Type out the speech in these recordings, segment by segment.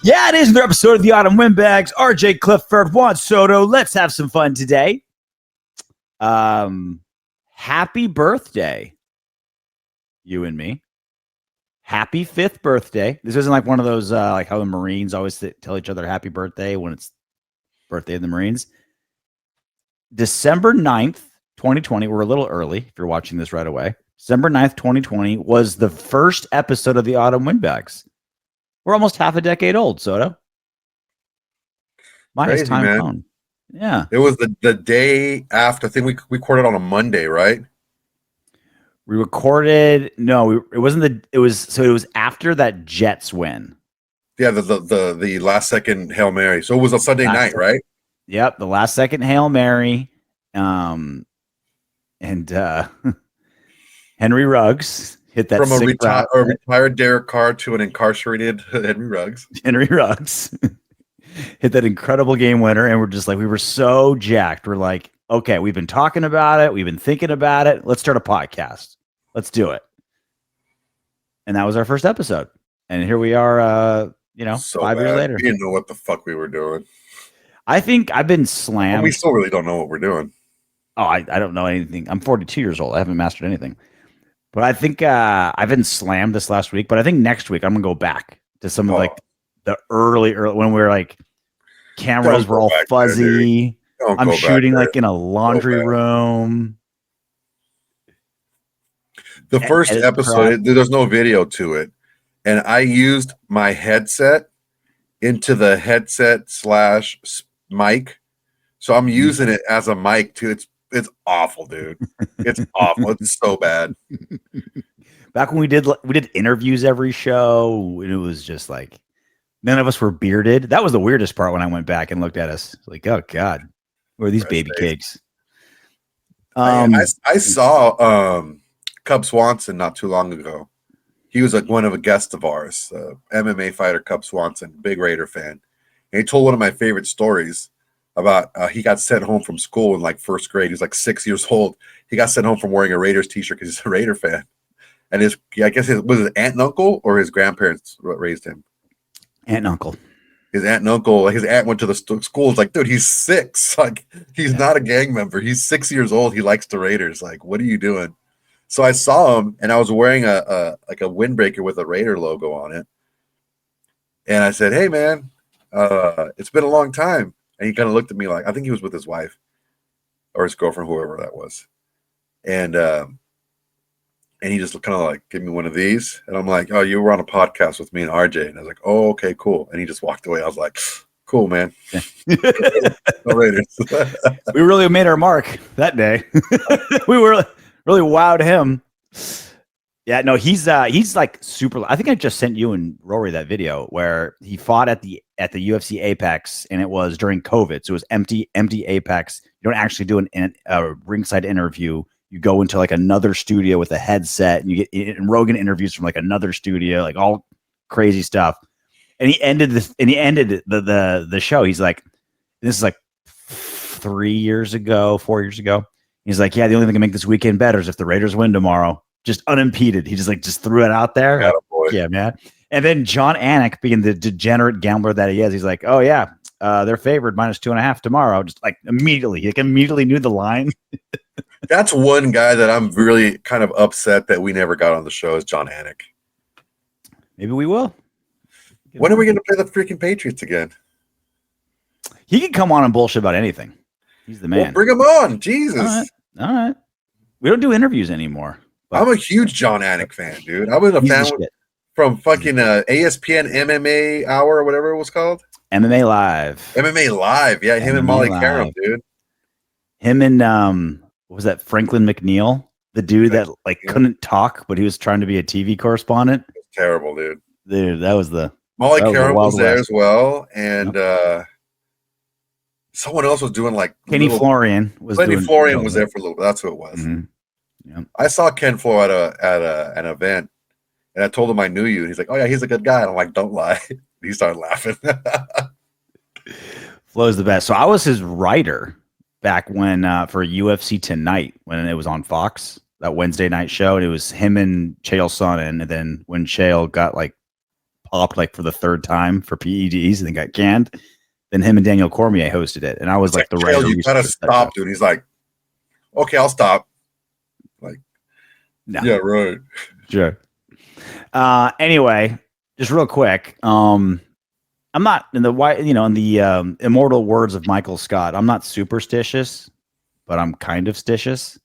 Yeah, it is another episode of the Autumn Windbags. RJ Clifford, Juan Soto. Let's have some fun today. Happy birthday, you and me. Happy 5th birthday. This isn't like one of those like how the Marines always tell each other happy birthday when it's birthday of the Marines. December 9th, 2020. We're a little early if you're watching this right away. December 9th, 2020 was the first episode of the Autumn Windbags. We're almost half a decade old, Soto. Crazy, time man. phone. Yeah. It was the day after. I think we recorded on a Monday, right? We recorded. No, it wasn't it was after that Jets win. Yeah, the last second Hail Mary. So it was a Sunday night, right? Yep, the last second Hail Mary. And Henry Ruggs hit that from a retired Derek Carr to an incarcerated Henry Ruggs. Henry Ruggs hit that incredible game winner, and we were so jacked. We're like, okay, we've been talking about it, we've been thinking about it. Let's start a podcast. Let's do it. And that was our first episode. And here we are. So 5 years later. We didn't know what the fuck we were doing. I think I've been slammed. And we still really don't know what we're doing. Oh, I don't know anything. I'm 42 years old. I haven't mastered anything. But I think I've been slammed this last week. But I think next week I'm gonna go back to some of like the early when we were like cameras were all fuzzy. I'm shooting like in a laundry room. The first episode, there's no video to it, and I used my headset into the headset / mic, so I'm using it as a mic too. It's awful, dude. It's awful. It's so bad. Back when we did interviews every show, and it was just like none of us were bearded. That was the weirdest part when I went back and looked at us. Like, oh God, where are these baby cakes? I saw Cub Swanson not too long ago. He was like one of a guest of ours, MMA fighter Cub Swanson, big Raider fan. And he told one of my favorite stories about he got sent home from school in like first grade. He was like 6 years old. He got sent home from wearing a Raiders t-shirt because he's a Raider fan. And was his aunt and uncle or his grandparents raised him? Aunt and uncle. His aunt and uncle, his aunt went to the school. It's like, dude, he's 6. Like, he's not a gang member. He's 6 years old. He likes the Raiders. Like, what are you doing? So I saw him, and I was wearing a windbreaker with a Raider logo on it. And I said, hey, man, it's been a long time. And he kind of looked at me like, I think he was with his wife or his girlfriend, whoever that was. And he just kind of like, give me one of these. And I'm like, oh, you were on a podcast with me and RJ. And I was like, oh, okay, cool. And he just walked away. I was like, cool, man. No Raiders. We really made our mark that day. We were really wowed him. Yeah, no, he's like super. I think I just sent you and Rory that video where he fought at the UFC Apex, and it was during COVID, so it was empty Apex. You don't actually do a ringside interview. You go into like another studio with a headset, and you get Rogan interviews from like another studio, like all crazy stuff. And he ended the show. He's like, this is like 4 years ago. He's like, yeah, the only thing that can make this weekend better is if the Raiders win tomorrow. Just unimpeded. He just threw it out there. Like, yeah, man. And then Jon Anik, being the degenerate gambler that he is, he's like, oh, yeah, they're favored -2.5 tomorrow. Just like immediately. He immediately knew the line. That's one guy that I'm really kind of upset that we never got on the show is Jon Anik. Maybe we will. When are we going to play the freaking Patriots again? He can come on and bullshit about anything. He's the man. Well, bring him on. Jesus. All right. We don't do interviews anymore. I'm a huge Jon Anik fan, dude. I was a fan from fucking ESPN MMA Hour or whatever it was called. MMA Live. Yeah, him and Molly Karam, dude. Him and what was that? Franklin McNeil, the dude that couldn't talk, but he was trying to be a TV correspondent. Terrible, dude. Dude, that was the Molly Karam was there as well, and someone else was doing like Kenny Florian was there for a little bit. That's who it was. Mm-hmm. Yep. I saw Ken Flo at an event, and I told him I knew you. And he's like, "Oh yeah, he's a good guy." And I'm like, "Don't lie." He started laughing. Flo's the best. So I was his writer back when for UFC Tonight when it was on Fox, that Wednesday night show, and it was him and Chael Sonnen. And then when Chael got like popped like for the third time for PEDs and then got canned. Then him and Daniel Cormier hosted it, and I was like the writer. You gotta stop, dude. He's like, okay, I'll stop. Like, no. Yeah, right. Sure. Anyway, just real quick. I'm not in the immortal words of Michael Scott. I'm not superstitious, but I'm kind of stitious.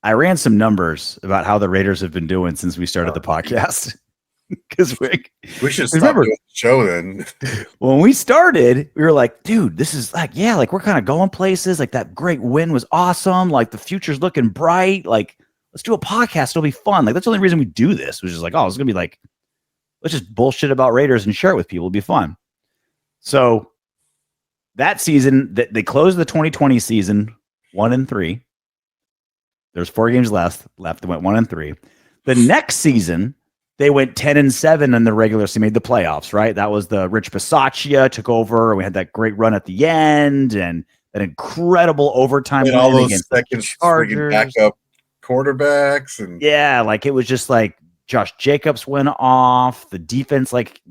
I ran some numbers about how the Raiders have been doing since we started the podcast. Because we should stop doing the show then. When we started, we were like, dude, this is like, yeah, like we're kind of going places. Like that great win was awesome. Like the future's looking bright. Like, let's do a podcast. It'll be fun. Like that's the only reason we do this, which is like, oh, it's gonna be like, let's just bullshit about Raiders and share it with people. It'll be fun. So that season, they closed the 2020 season 1-3. There's 4 games left. They went 1-3. The next season, they went 10-7 in the regular season, made the playoffs, right? That was the Rich Bisaccia took over. We had that great run at the end and an incredible overtime win all those second Chargers backup quarterbacks. And yeah, like it was just like Josh Jacobs went off. The defense, like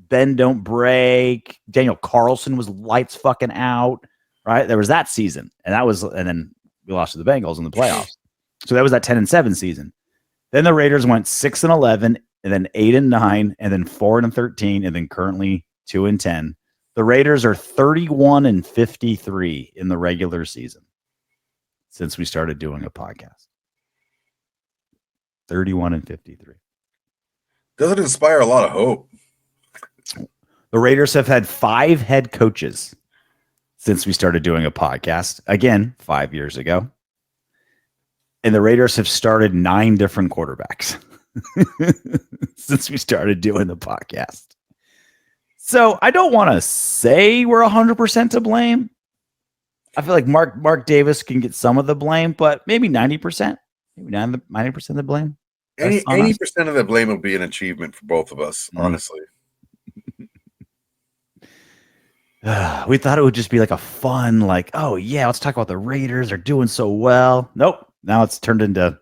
bend, don't break. Daniel Carlson was lights fucking out, right? There was that season. And then we lost to the Bengals in the playoffs. So that was that 10-7 season. Then the Raiders went 6-11, and then 8-9, and then 4-13, and then currently 2-10. The Raiders are 31-53 in the regular season since we started doing a podcast. 31-53. Doesn't inspire a lot of hope. The Raiders have had 5 head coaches since we started doing a podcast. Again, 5 years ago. And the Raiders have started 9 different quarterbacks since we started doing the podcast. So I don't want to say we're 100% to blame. I feel like Mark Davis can get some of the blame, but maybe 90%. Maybe 90% of the blame. 80% of the blame will be an achievement for both of us, honestly. We thought it would just be like a fun, like, oh, yeah, let's talk about the Raiders. They're doing so well. Nope. Now it's turned into,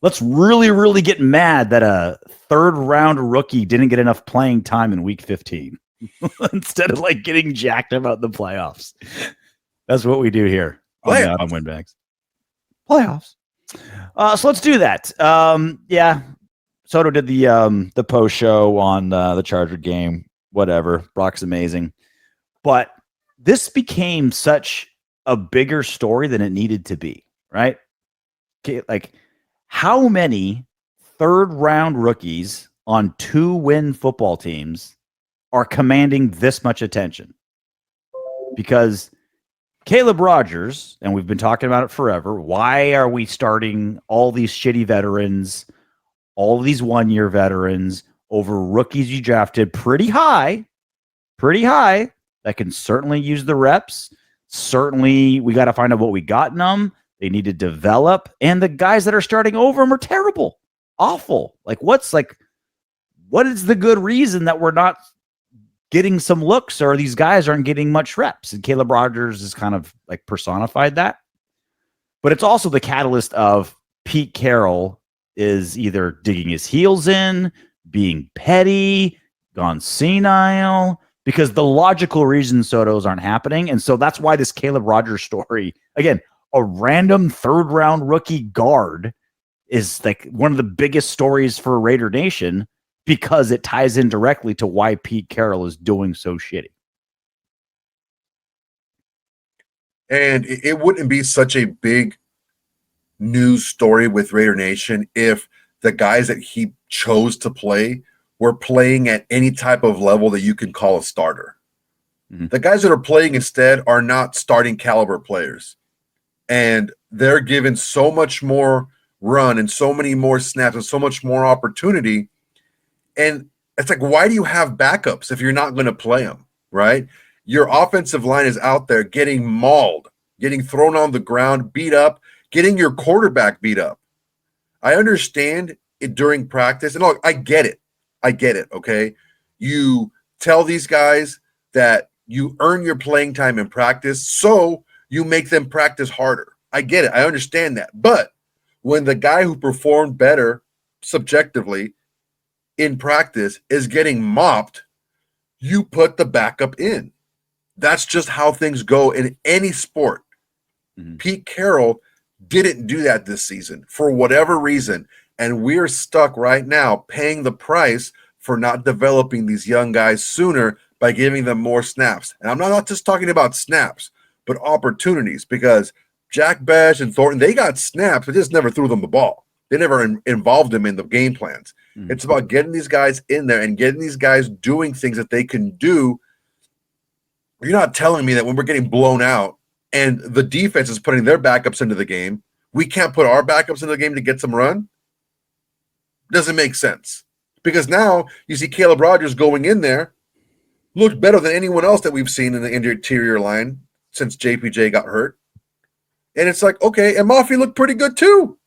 let's really, really get mad that a 3rd-round rookie didn't get enough playing time in week 15 instead of like getting jacked about the playoffs. That's what we do here on Windbags. Playoffs. So let's do that. Yeah. Soto did the post show on the Charger game. Whatever. Brock's amazing. But this became such a bigger story than it needed to be, right? Like, how many 3rd-round rookies on 2-win football teams are commanding this much attention? Because Caleb Rogers, and we've been talking about it forever, why are we starting all these shitty veterans, all these 1-year veterans over rookies you drafted pretty high, that can certainly use the reps? Certainly, we got to find out what we got in them. They need to develop. And the guys that are starting over them are terrible, awful. Like, what is the good reason that we're not getting some looks or these guys aren't getting much reps? And Caleb Rogers is kind of like personified that. But it's also the catalyst of Pete Carroll is either digging his heels in, being petty, gone senile, because the logical reasons Sotos aren't happening. And so that's why this Caleb Rogers story, again, a random 3rd-round rookie guard, is like one of the biggest stories for Raider Nation because it ties in directly to why Pete Carroll is doing so shitty. And it wouldn't be such a big news story with Raider Nation if the guys that he chose to play were playing at any type of level that you can call a starter. Mm-hmm. The guys that are playing instead are not starting caliber players. And they're given so much more run and so many more snaps and so much more opportunity. And it's like, why do you have backups if you're not going to play them, right? Your offensive line is out there getting mauled, getting thrown on the ground, beat up, getting your quarterback beat up. I understand it during practice. And look, I get it, okay? You tell these guys that you earn your playing time in practice, so you make them practice harder. I get it. I understand that. But when the guy who performed better subjectively in practice is getting mopped, you put the backup in. That's just how things go in any sport. Pete Carroll didn't do that this season for whatever reason. And we're stuck right now paying the price for not developing these young guys sooner by giving them more snaps. And I'm not just talking about snaps, but opportunities, because Jack Besh and Thornton, they got snaps, but just never threw them the ball. They never involved them in the game plans. It's about getting these guys in there and getting these guys doing things that they can do. You're not telling me that when we're getting blown out and the defense is putting their backups into the game, we can't put our backups into the game to get some run? Doesn't make sense. Because now you see Caleb Rogers going in there, looked better than anyone else that we've seen in the interior line since JPJ got hurt. And it's like, okay, and Mafi looked pretty good too.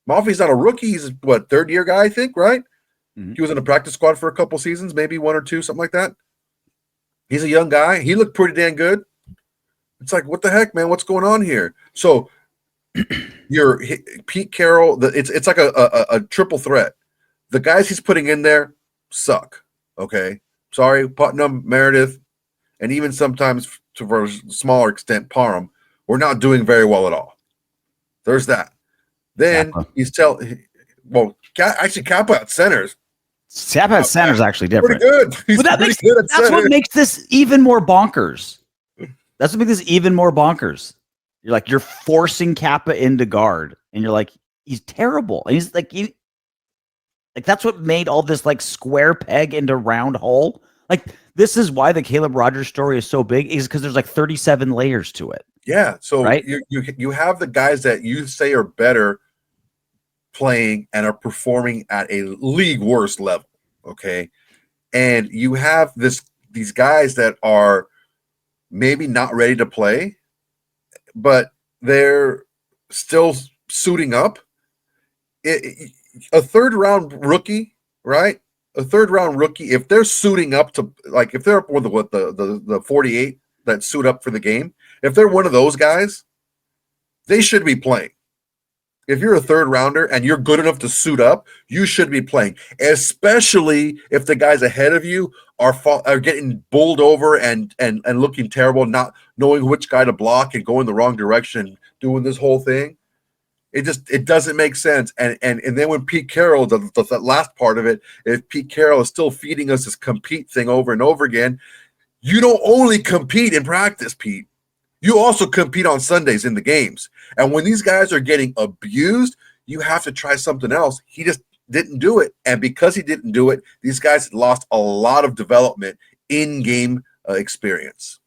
Mafi's not a rookie. He's what, third-year guy, I think, right? He was in the practice squad for a couple seasons, maybe one or two, something like that. He's a young guy. He looked pretty damn good. It's like, what the heck, man? What's going on here? So you're Pete Carroll. It's like a triple threat. The guys he's putting in there suck. Okay, sorry, Putnam, Meredith, and even sometimes to a smaller extent Parham. We're not doing very well at all. There's that. Then he's actually Kappa at centers. Kappa at center's actually different. Pretty good. He's pretty good at that's what makes this even more bonkers. That's what makes this even more bonkers. You're forcing Kappa into guard, and you're like, he's terrible. And he's like, that's what made all this like square peg into round hole. Like, this is why the Caleb Rogers story is so big, is because there's like 37 layers to it. Yeah. So right? you have the guys that you say are better playing and are performing at a league worst level. Okay. And you have these guys that are maybe not ready to play, but they're still suiting up. A third round rookie, right? A third round rookie, if they're suiting up to, like, if they're one of the 48 that suit up for the game, if they're one of those guys, they should be playing. If you're a third rounder and you're good enough to suit up, you should be playing, especially if the guys ahead of you are getting bowled over and looking terrible, not knowing which guy to block and going the wrong direction, doing this whole thing. It doesn't make sense. And then when Pete Carroll, the last part of it, if Pete Carroll is still feeding us this compete thing over and over again, you don't only compete in practice, Pete. You also compete on Sundays in the games. And when these guys are getting abused, you have to try something else. He just didn't do it. And because he didn't do it, these guys lost a lot of development in-game experience.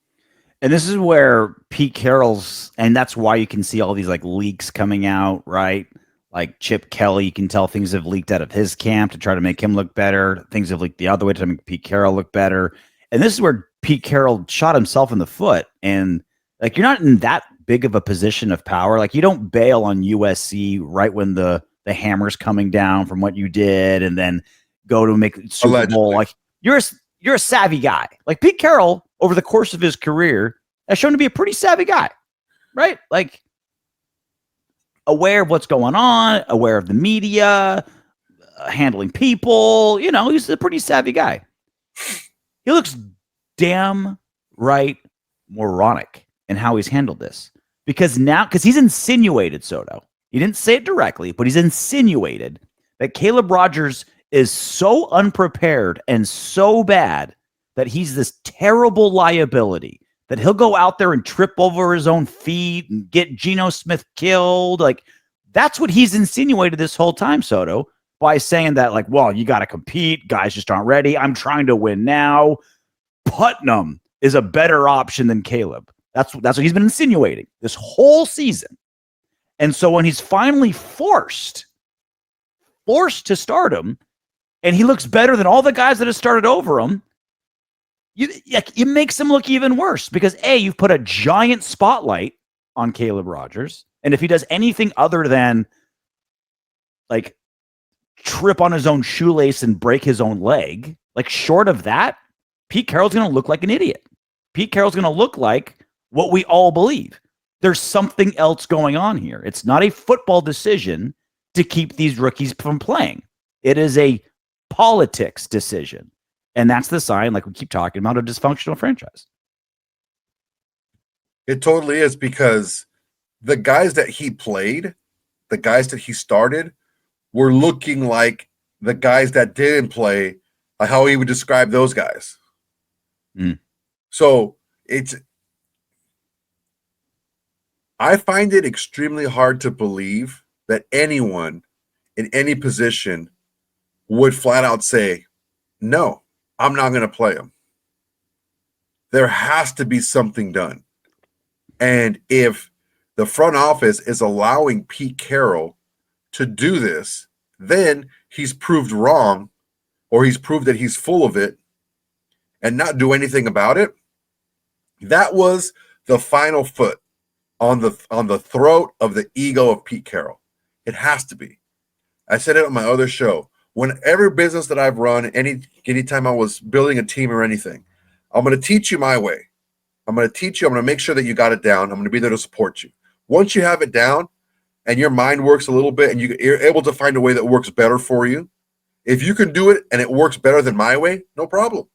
And this is where Pete Carroll's, and that's why you can see all these like leaks coming out, right? Like Chip Kelly, you can tell things have leaked out of his camp to try to make him look better. Things have leaked the other way to make Pete Carroll look better. And this is where Pete Carroll shot himself in the foot. And like, you're not in that big of a position of power. Like, you don't bail on USC right when the hammer's coming down from what you did, and then go to make Super Allegedly. Bowl. Like, you're a savvy guy. Like, Pete Carroll, over the course of his career, has shown to be a pretty savvy guy, right? Like, aware of what's going on, aware of the media, handling people. You know, he's a pretty savvy guy. He looks damn right moronic in how he's handled this. Because he's insinuated, Soto. He didn't say it directly, but he's insinuated that Caleb Rogers is so unprepared and so bad that he's this terrible liability, that he'll go out there and trip over his own feet and get Geno Smith killed. Like, that's what he's insinuated this whole time, Soto, by saying that, like, well, you got to compete. Guys just aren't ready. I'm trying to win now. Putnam is a better option than Caleb. That's what he's been insinuating this whole season. And so when he's finally forced to start him, and he looks better than all the guys that have started over him, it makes him look even worse, because you've put a giant spotlight on Caleb Rogers. And if he does anything other than like trip on his own shoelace and break his own leg, like, short of that, Pete Carroll's going to look like an idiot. Pete Carroll's going to look like what we all believe. There's something else going on here. It's not a football decision to keep these rookies from playing. It is a politics decision. And that's the sign, like we keep talking about, a dysfunctional franchise. It totally is, because the guys that he played, the guys that he started, were looking like the guys that didn't play, like how he would describe those guys. So I find it extremely hard to believe that anyone in any position would flat out say, no, I'm not going to play him. There has to be something done. And if the front office is allowing Pete Carroll to do this, then he's proved wrong, or he's proved that he's full of it and not do anything about it. That was the final foot on the throat of the ego of Pete Carroll. It has to be. I said it on my other show. When every business that I've run, anytime I was building a team or anything, I'm going to teach you my way. I'm going to teach you. I'm going to make sure that you got it down. I'm going to be there to support you. Once you have it down and your mind works a little bit and you're able to find a way that works better for you, if you can do it and it works better than my way, no problem.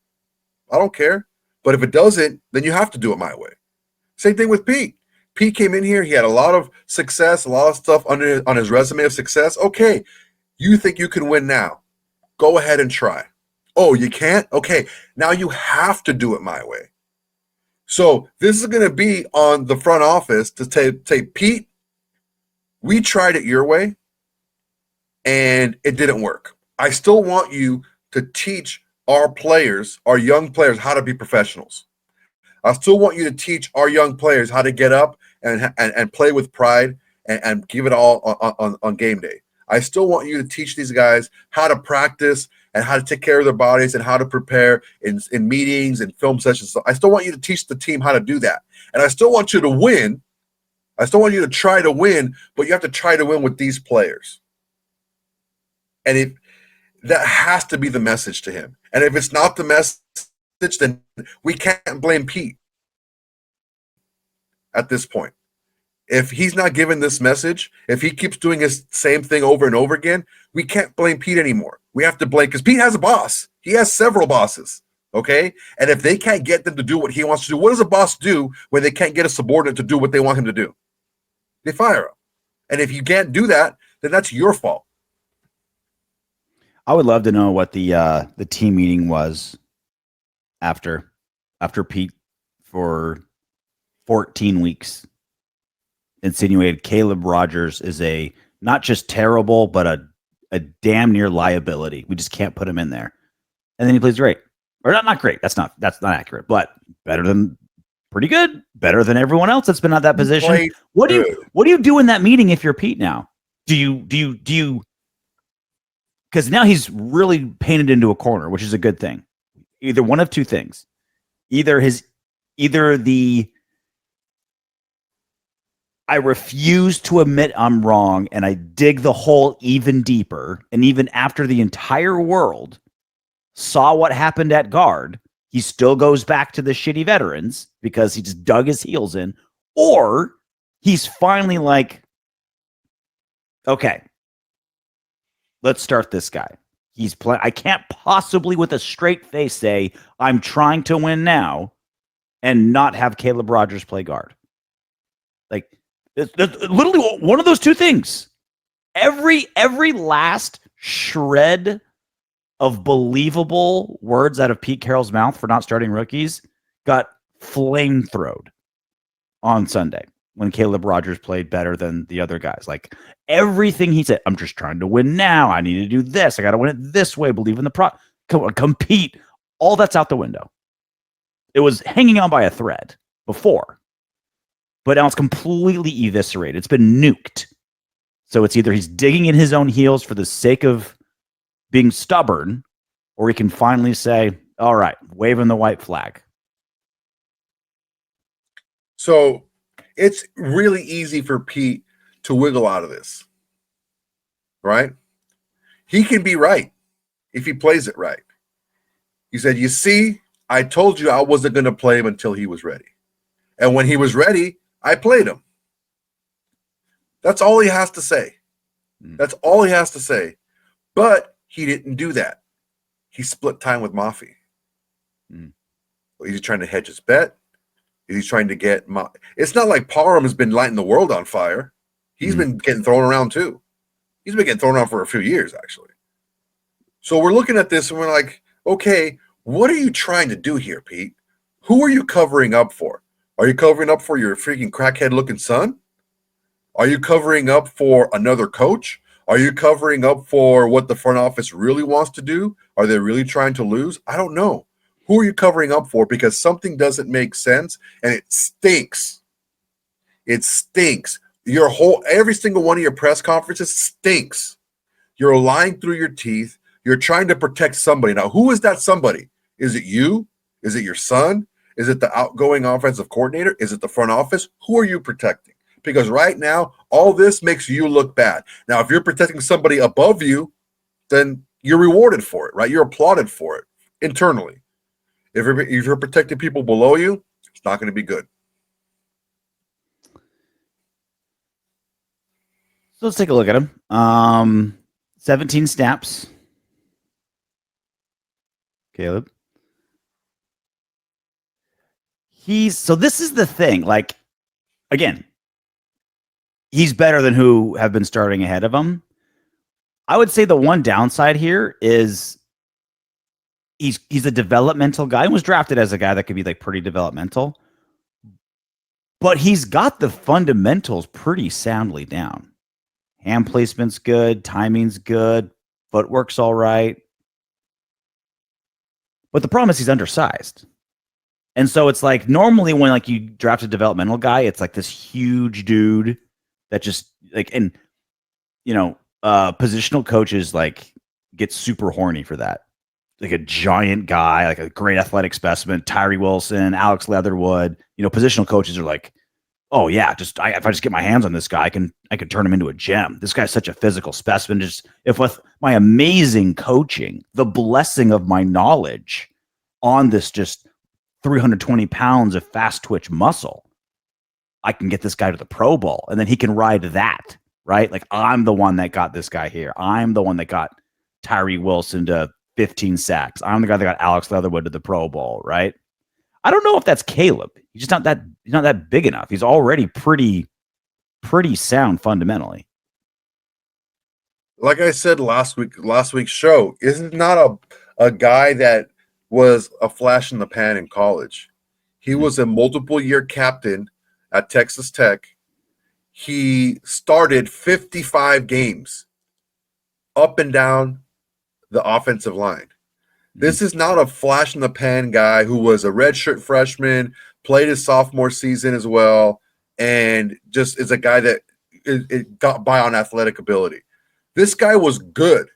I don't care. But if it doesn't, then you have to do it my way. Same thing with Pete. Pete came in here. He had a lot of success, a lot of stuff on his resume of success. Okay, you think you can win now. Go ahead and try. Oh, you can't? Okay, now you have to do it my way. So this is going to be on the front office to say, Pete, we tried it your way, and it didn't work. I still want you to teach our players, our young players, how to be professionals. I still want you to teach our young players how to get up and play with pride and give it all on game day. I still want you to teach these guys how to practice and how to take care of their bodies and how to prepare in meetings and film sessions. So I still want you to teach the team how to do that. And I still want you to win. I still want you to try to win, but you have to try to win with these players. And that has to be the message to him. And if it's not the message, then we can't blame Pete at this point. If he's not giving this message, if he keeps doing his same thing over and over again, we can't blame Pete anymore. We have to blame, because Pete has a boss. He has several bosses, okay? And if they can't get them to do what he wants to do, what does a boss do when they can't get a subordinate to do what they want him to do? They fire him. And if you can't do that, then that's your fault. I would love to know what the team meeting was after Pete for 14 weeks insinuated Caleb Rogers is a not just terrible, but a damn near liability. We just can't put him in there. And then he plays great. Or not great. That's not accurate, but better than pretty good. Better than everyone else that's been at that position. What do you do in that meeting if you're Pete now? Do you because now he's really painted into a corner, which is a good thing. Either one of two things. Either I refuse to admit I'm wrong and I dig the hole even deeper. And even after the entire world saw what happened at guard, he still goes back to the shitty veterans because he just dug his heels in. Or he's finally like, okay, let's start this guy. He's playing. I can't possibly with a straight face say I'm trying to win now and not have Caleb Rogers play guard. Like, it's literally one of those two things. Every last shred of believable words out of Pete Carroll's mouth for not starting rookies got flamethrowed on Sunday when Caleb Rogers played better than the other guys. Like, everything he said, I'm just trying to win now. I need to do this. I got to win it this way. Believe in the compete. All that's out the window. It was hanging on by a thread before. But now it's completely eviscerated. It's been nuked. So it's either he's digging in his own heels for the sake of being stubborn, or he can finally say, all right, waving the white flag. So it's really easy for Pete to wiggle out of this, right? He can be right if he plays it right. He said, you see, I told you I wasn't going to play him until he was ready. And when he was ready, I played him. That's all he has to say. That's all he has to say. But he didn't do that. he split time with Mafi. Mm. Is he trying to hedge his bet? Is he trying to get it's not like Parham has been lighting the world on fire. He's been getting thrown around too. He's been getting thrown around for a few years, actually. So we're looking at this and we're like, okay, what are you trying to do here, Pete? Who are you covering up for? Are you covering up for your freaking crackhead-looking son? Are you covering up for another coach? Are you covering up for what the front office really wants to do? Are they really trying to lose? I don't know. Who are you covering up for? Because something doesn't make sense, and it stinks. It stinks. Every single one of your press conferences stinks. You're lying through your teeth. You're trying to protect somebody. Now, who is that somebody? Is it you? Is it your son? Is it the outgoing offensive coordinator? Is it the front office? Who are you protecting? Because right now, all this makes you look bad. Now, if you're protecting somebody above you, then you're rewarded for it, right? You're applauded for it internally. If you're protecting people below you, it's not going to be good. So let's take a look at him. 17 snaps. Caleb. So this is the thing. Like, again, he's better than who have been starting ahead of him. I would say the one downside here is he's a developmental guy and was drafted as a guy that could be like pretty developmental, but he's got the fundamentals pretty soundly down. Hand placement's good, timing's good, footwork's all right. But the problem is he's undersized. And so it's like normally when like you draft a developmental guy, it's like this huge dude that just like, and you know, positional coaches like get super horny for that. Like a giant guy, like a great athletic specimen, Tyree Wilson, Alex Leatherwood. You know, positional coaches are like, oh yeah, if I just get my hands on this guy, I can turn him into a gem. This guy's such a physical specimen. Just if with my amazing coaching, the blessing of my knowledge on this just 320 pounds of fast twitch muscle, I can get this guy to the Pro Bowl, and then he can ride that, right? Like I'm the one that got this guy here. I'm the one that got Tyree Wilson to 15 sacks. I'm the guy that got Alex Leatherwood to the Pro Bowl, right? I don't know if that's Caleb. He's not that big enough. He's already pretty sound fundamentally. Like I said last week's show, isn't not a guy that was a flash in the pan in college. He was a multiple year captain at Texas Tech. He started 55 games up and down the offensive line. This is not a flash in the pan guy who was a redshirt freshman, played his sophomore season as well, and just is a guy that it got by on athletic ability. This guy was good.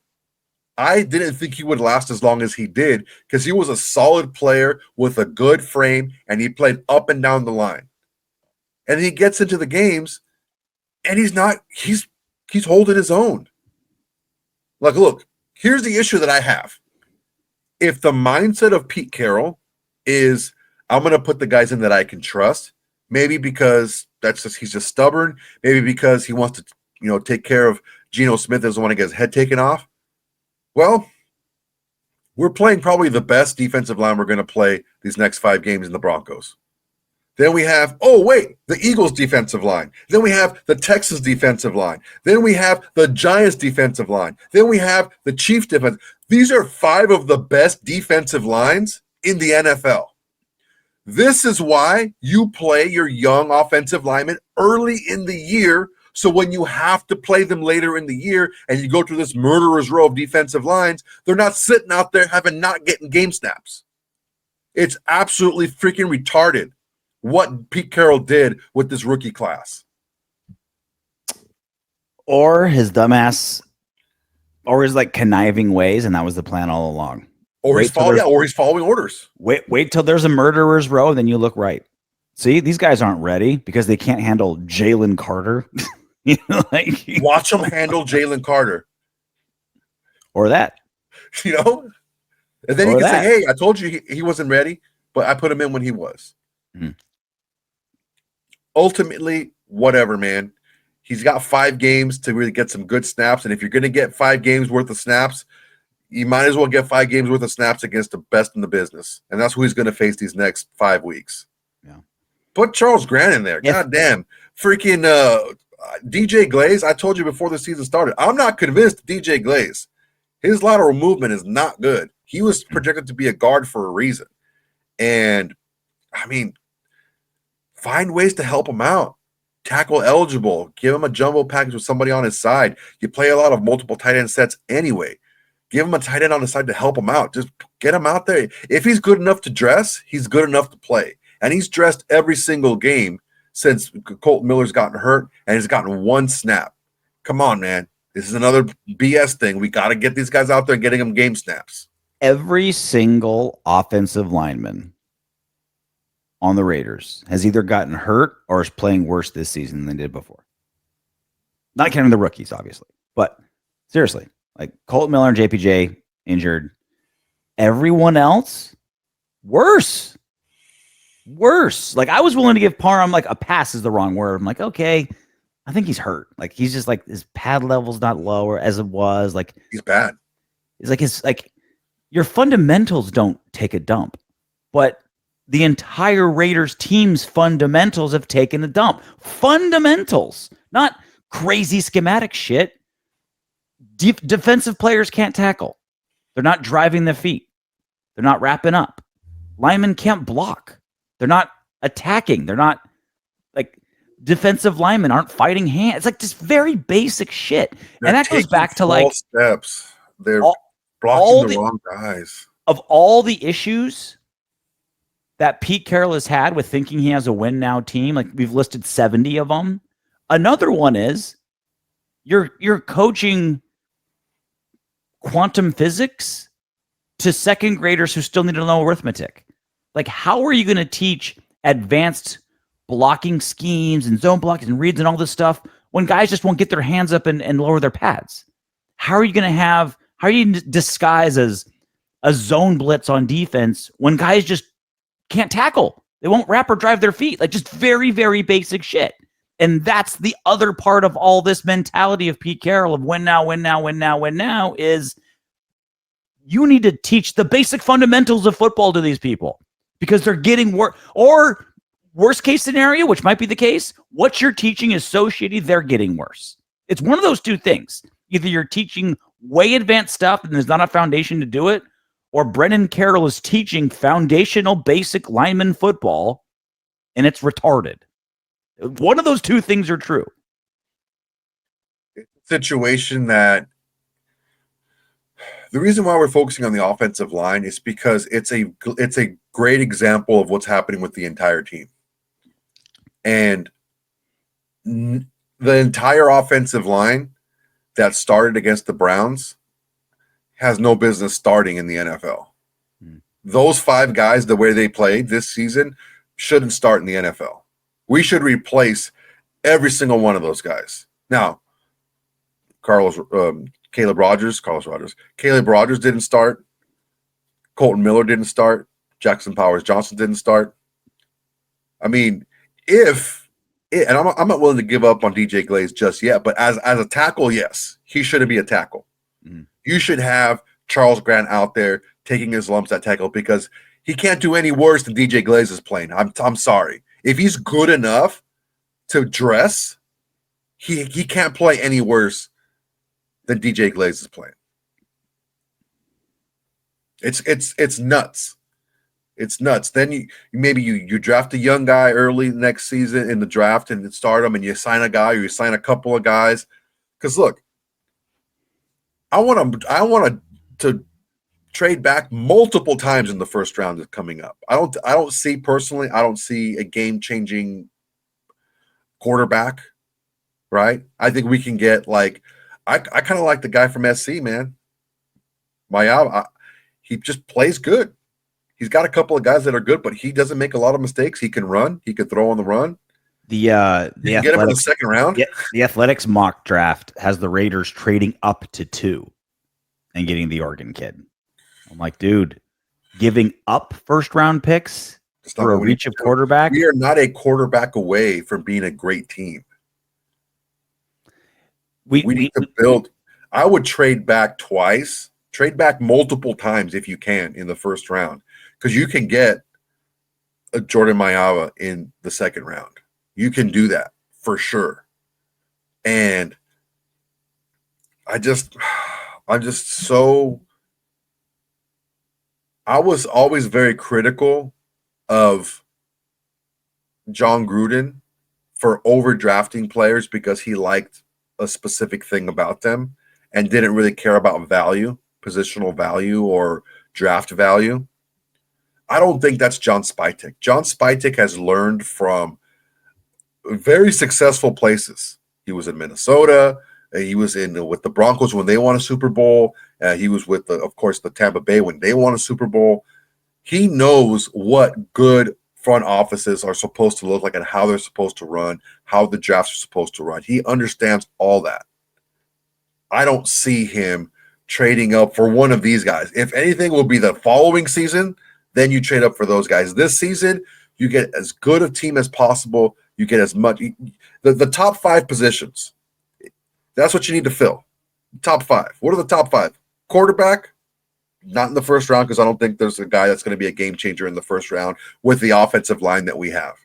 I didn't think he would last as long as he did because he was a solid player with a good frame, and he played up and down the line. And he gets into the games, and he's holding his own. Like, look, here's the issue that I have. If the mindset of Pete Carroll is, I'm going to put the guys in that I can trust, maybe because he's just stubborn, maybe because he wants to, take care of Geno Smith, doesn't want to get his head taken off. Well, we're playing probably the best defensive line we're going to play these next 5 games in the Broncos. Then we have, the Eagles defensive line. Then we have the Texans defensive line. Then we have the Giants defensive line. Then we have the Chiefs defense. These are 5 of the best defensive lines in the NFL. This is why you play your young offensive linemen early in the year. So when you have to play them later in the year and you go through this murderer's row of defensive lines, they're not sitting out there not getting game snaps. It's absolutely freaking retarded what Pete Carroll did with this rookie class. Or his dumbass, or his like conniving ways, and that was the plan all along. Or he's following orders. Wait till there's a murderer's row, then you look right. See, these guys aren't ready because they can't handle Jalen Carter. Watch them handle Jalen Carter. Or that. And then you can say, hey, I told you he wasn't ready, but I put him in when he was. Mm-hmm. Ultimately, whatever, man. He's got 5 games to really get some good snaps. And if you're going to get 5 games worth of snaps, you might as well get 5 games worth of snaps against the best in the business. And that's who he's going to face these next 5 weeks. Yeah. Put Charles Grant in there. God damn. Freaking DJ Glaze. I told you before the season started, I'm not convinced DJ Glaze. His lateral movement is not good. He was projected to be a guard for a reason. And, I mean, find ways to help him out. Tackle eligible. Give him a jumbo package with somebody on his side. You play a lot of multiple tight end sets anyway. Give him a tight end on the side to help him out. Just get him out there. If he's good enough to dress, he's good enough to play. And he's dressed every single game since Colton Miller's gotten hurt, and he's gotten 1 snap. Come on, man. This is another BS thing. We got to get these guys out there and getting them game snaps. Every single offensive lineman on the Raiders has either gotten hurt or is playing worse this season than they did before. Not counting the rookies, obviously. But seriously, like Colton Miller and JPJ injured. Everyone else, worse. Like I was willing to give Parham like a pass is the wrong word. I'm like, okay, I think he's hurt. Like he's just like his pad level's not lower as it was. Like he's bad. It's like your fundamentals don't take a dump, but the entire Raiders team's fundamentals have taken a dump. Fundamentals, not crazy schematic shit. Defensive players can't tackle. They're not driving their feet. They're not wrapping up. Linemen can't block. They're not attacking. They're not like defensive linemen aren't fighting hands. It's like just very basic shit. They're and that goes back to like steps. They're blocking the wrong guys. Of all the issues that Pete Carroll has had with thinking he has a win now team, like we've listed 70 of them. Another one is you're coaching quantum physics to second graders who still need to know arithmetic. Like, how are you going to teach advanced blocking schemes and zone blocking and reads and all this stuff when guys just won't get their hands up and lower their pads? How are you going to disguise as a zone blitz on defense when guys just can't tackle? They won't wrap or drive their feet. Like just very, very basic shit. And that's the other part of all this mentality of Pete Carroll of win now is you need to teach the basic fundamentals of football to these people because they're getting worse. Or worst case scenario, which might be the case, what you're teaching is so shitty, they're getting worse. It's one of those two things. Either you're teaching way advanced stuff and there's not a foundation to do it, or Brennan Carroll is teaching foundational basic lineman football and it's retarded. One of those two things are true. Situation that the reason why we're focusing on the offensive line is because it's a great example of what's happening with the entire team. And the entire offensive line that started against the Browns has no business starting in the NFL. Those 5 guys, the way they played this season, shouldn't start in the NFL. We should replace every single one of those guys. Now, Caleb Rogers didn't start. Colton Miller didn't start. Jackson Powers-Johnson didn't start. I mean, and I'm not willing to give up on DJ Glaze just yet, but as a tackle, yes, he shouldn't be a tackle. You should have Charles Grant out there taking his lumps at tackle because he can't do any worse than DJ Glaze is playing. I'm sorry. If he's good enough to dress, he can't play any worse than DJ Glaze is playing. It's nuts. It's nuts. Then you draft a young guy early next season in the draft and start him, and you sign a guy or you sign a couple of guys. Because look, I want to trade back multiple times in the first round that's coming up. I don't see a game-changing quarterback, right? I think we can get like I kind of like the guy from SC, man. He just plays good. He's got a couple of guys that are good, but he doesn't make a lot of mistakes. He can run. He can throw on the run. The get him in the second round. The Athletics mock draft has the Raiders trading up to 2 and getting the Oregon kid. I'm like, dude, giving up first round picks for a reach of quarterback. We are not a quarterback away from being a great team. We need to build. I would trade back twice Trade back multiple times if you can in the first round, because you can get a Jordan Mailata in the second round. You can do that for sure. And I'm just so, I was always very critical of John Gruden for overdrafting players because he liked a specific thing about them and didn't really care about value, positional value, or draft value. I don't think that's John Spytek. John Spytek has learned from very successful places. He was in Minnesota. He was with the Broncos when they won a Super Bowl. He was with, of course, the Tampa Bay when they won a Super Bowl. He knows what good front offices are supposed to look like and how they're supposed to run, how the drafts are supposed to run. He understands all that. I don't see him trading up for one of these guys. If anything, will be the following season, then you trade up for those guys. This season, you get as good a team as possible. You get as much. The top 5 positions, that's what you need to fill. Top 5. What are the top 5? Quarterback, not in the first round, because I don't think there's a guy that's going to be a game changer in the first round with the offensive line that we have.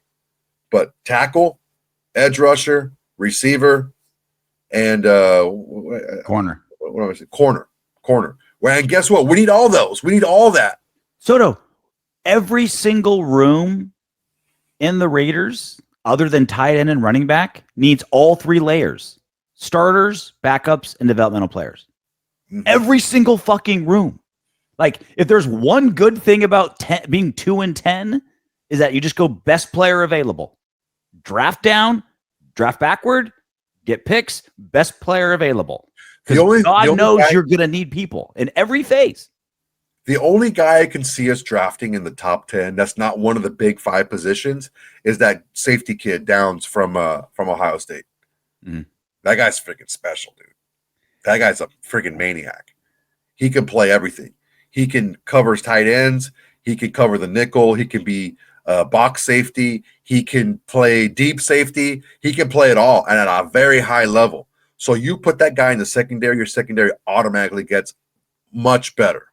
But tackle, edge rusher, receiver, and corner. What am I saying? Corner. Well, and guess what? We need all those. We need all that. Soto, every single room in the Raiders, other than tight end and running back, needs all 3 layers: starters, backups, and developmental players. Mm-hmm. Every single fucking room. Like, if there's one good thing about being 2-10, is that you just go best player available. Draft down, draft backward, get picks, best player available. Because God knows you're going to need people in every phase. The only guy I can see us drafting in the top 10 that's not one of the big 5 positions is that safety kid Downs from Ohio State. Mm. That guy's freaking special, dude. That guy's a freaking maniac. He can play everything. He can cover tight ends. He can cover the nickel. He can be box safety. He can play deep safety. He can play it all and at a very high level. So you put that guy in the secondary, your secondary automatically gets much better.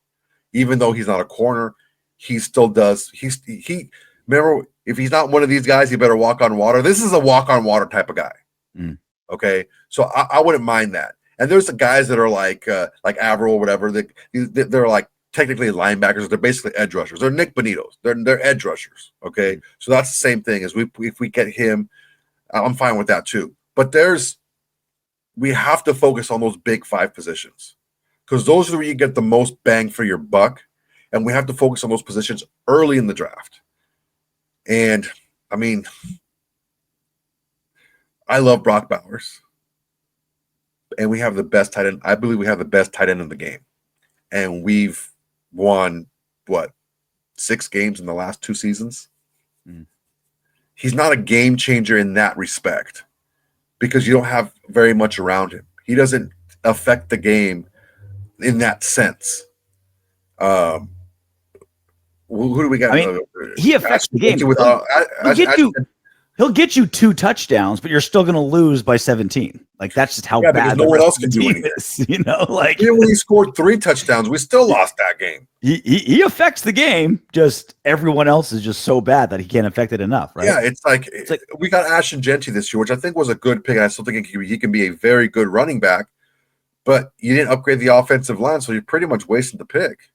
Even though he's not a corner, he still does. He remember, if he's not one of these guys, he better walk on water. This is a walk on water type of guy. Mm. Okay, so I wouldn't mind that. And there's the guys that are like Averill or whatever. They're like technically linebackers. They're basically edge rushers. They're Nick Bonitos. They're edge rushers. Okay, so that's the same thing. As if we get him, I'm fine with that too. But we have to focus on those big 5 positions, because those are where you get the most bang for your buck, and we have to focus on those positions early in the draft. And I mean, I love Brock Bowers, and we have the best tight end. I believe we have the best tight end in the game, and we've won 6 games in the last 2 seasons. Mm. He's not a game changer in that respect, because you don't have very much around him. He doesn't affect the game in that sense. Who do we got? I mean, he affects the game. He'll get you 2 touchdowns, but you're still going to lose by 17. Like, that's just how bad no one else can do anything. You know, like, even when he scored 3 touchdowns, we still lost that game. He affects the game. Just everyone else is just so bad that he can't affect it enough, right? Yeah, it's like we got Ashton Genty this year, which I think was a good pick. I still think he can be a very good running back, but you didn't upgrade the offensive line, so you're pretty much wasting the pick.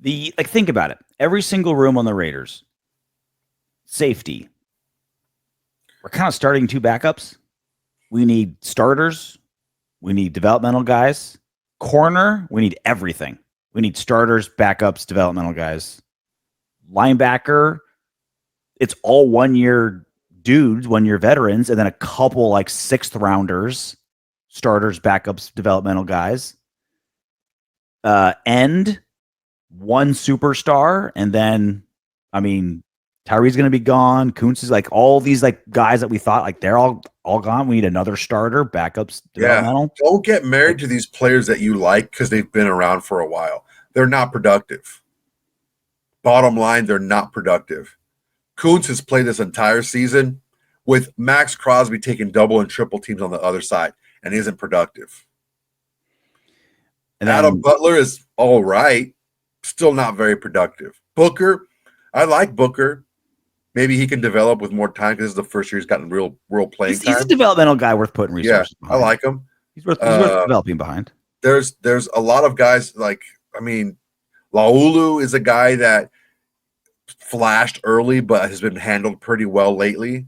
Think about it. Every single room on the Raiders, safety. We're kind of starting 2 backups. We need starters. We need developmental guys. Corner, we need everything. We need starters, backups, developmental guys. Linebacker, it's all 1-year dudes, 1-year veterans, and then a couple like 6th rounders, starters, backups, developmental guys. End, 1 superstar, and then, I mean, Tyree's going to be gone. Kuntz is like all these like guys that we thought like they're all gone. We need another starter, backups, developmental. Yeah. Don't get married to these players that you like because they've been around for a while. They're not productive. Bottom line, they're not productive. Kuntz has played this entire season with Maxx Crosby taking double and triple teams on the other side and isn't productive. And Adam then Butler is all right, still not very productive. Booker, I like Booker. Maybe he can develop with more time because this is the first year he's gotten real playing he's time. a developmental guy worth putting Yeah, resources I behind. like him. He's worth developing behind. There's a lot of guys like, I mean, Laulu is a guy that flashed early but has been handled pretty well lately.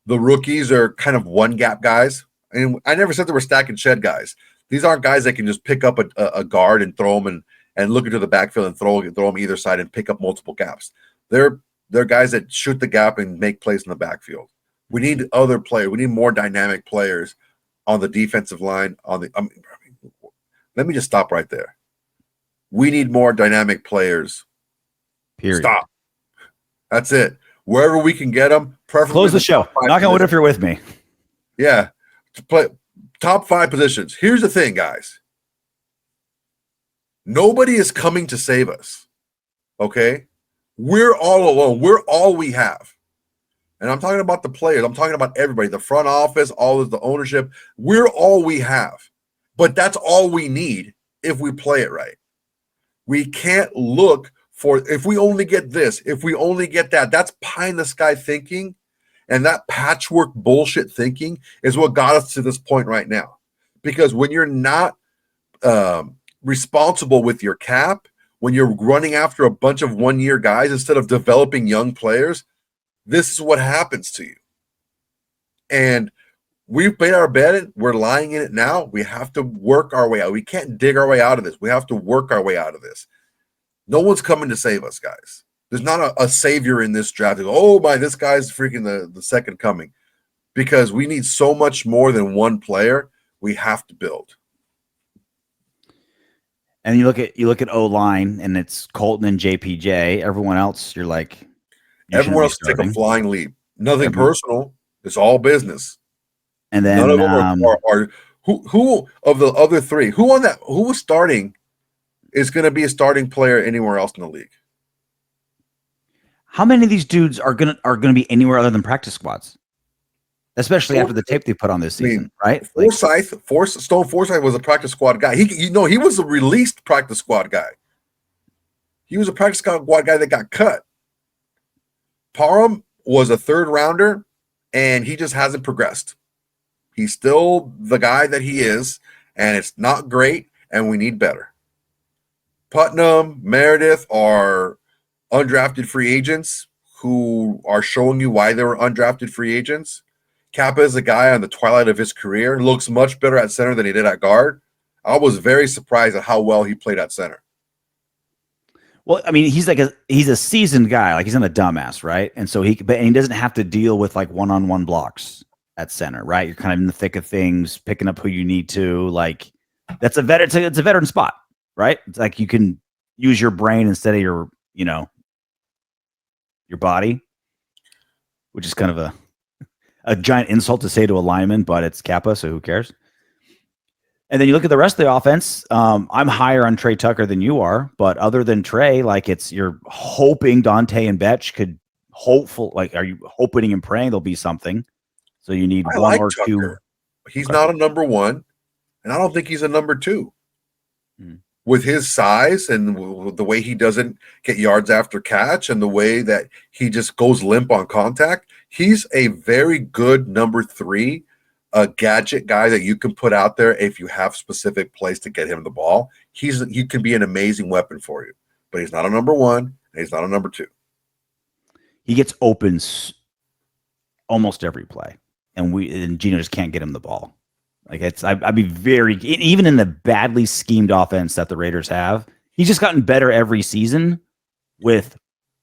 The rookies are kind of one gap guys. And I never said they were stack and shed guys. These aren't guys that can just pick up a guard and throw them and look into the backfield and throw them either side and pick up multiple gaps. They're guys that shoot the gap and make plays in the backfield. We need other players. We need more dynamic players on the defensive line. Let me just stop right there. We need more dynamic players. Period. Stop. That's it. Wherever we can get them. Close the show. Knock on wood if you're with me. Yeah. To play top 5 positions. Here's the thing, guys. Nobody is coming to save us. Okay? We're all alone. We're all we have. And I'm talking about the players. I'm talking about everybody. The front office, all of the ownership. We're all we have. But that's all we need if we play it right. We can't look for, if we only get this, if we only get that. That's pie in the sky thinking. And that patchwork bullshit thinking is what got us to this point right now. Because when you're not responsible with your cap, when you're running after a bunch of one-year guys instead of developing young players, this is what happens to you. And we've made our bed. We're lying in it now. We have to work our way out. We can't dig our way out of this. We have to work our way out of this. No one's coming to save us, guys. There's not a savior in this draft. Oh, my, this guy's freaking the second coming. Because we need so much more than one player. We have to build. And you look at O-line, and it's Colton and JPJ. Everyone else, you're like, everyone else take a flying leap. Nothing personal. It's all business. And then none of them are who of the other 3, who was starting is going to be a starting player anywhere else in the league. How many of these dudes are gonna be anywhere other than practice squads? Especially after the tape they put on this season, right? Stone Forsythe was a practice squad guy. He was a released practice squad guy. He was a practice squad guy that got cut. Parham was a 3rd rounder, and he just hasn't progressed. He's still the guy that he is, and it's not great, and we need better. Putnam, Meredith are undrafted free agents who are showing you why they were undrafted free agents. Kappa is a guy on the twilight of his career, looks much better at center than he did at guard. I was very surprised at how well he played at center. Well, I mean, he's a seasoned guy, like he's not a dumbass, right? And so he doesn't have to deal with like one-on-one blocks at center, right? You're kind of in the thick of things, picking up who you need to. Like it's a veteran spot, right? It's like you can use your brain instead of your body, which is kind of a giant insult to say to a lineman, but it's Kappa, so who cares? And then you look at the rest of the offense. I'm higher on Trey Tucker than you are, but other than Trey, like you're hoping Dante and Betch could are you hoping and praying there'll be something? So you need one or Tucker. 2. He's not a number 1, and I don't think he's a number 2. With his size and the way he doesn't get yards after catch and the way that he just goes limp on contact, he's a very good number 3, a gadget guy that you can put out there if you have specific plays to get him the ball. He can be an amazing weapon for you, but he's not a number 1 and he's not a number 2. He gets opens almost every play, and Gino just can't get him the ball. Like I'd be very, even in the badly schemed offense that the Raiders have, he's just gotten better every season with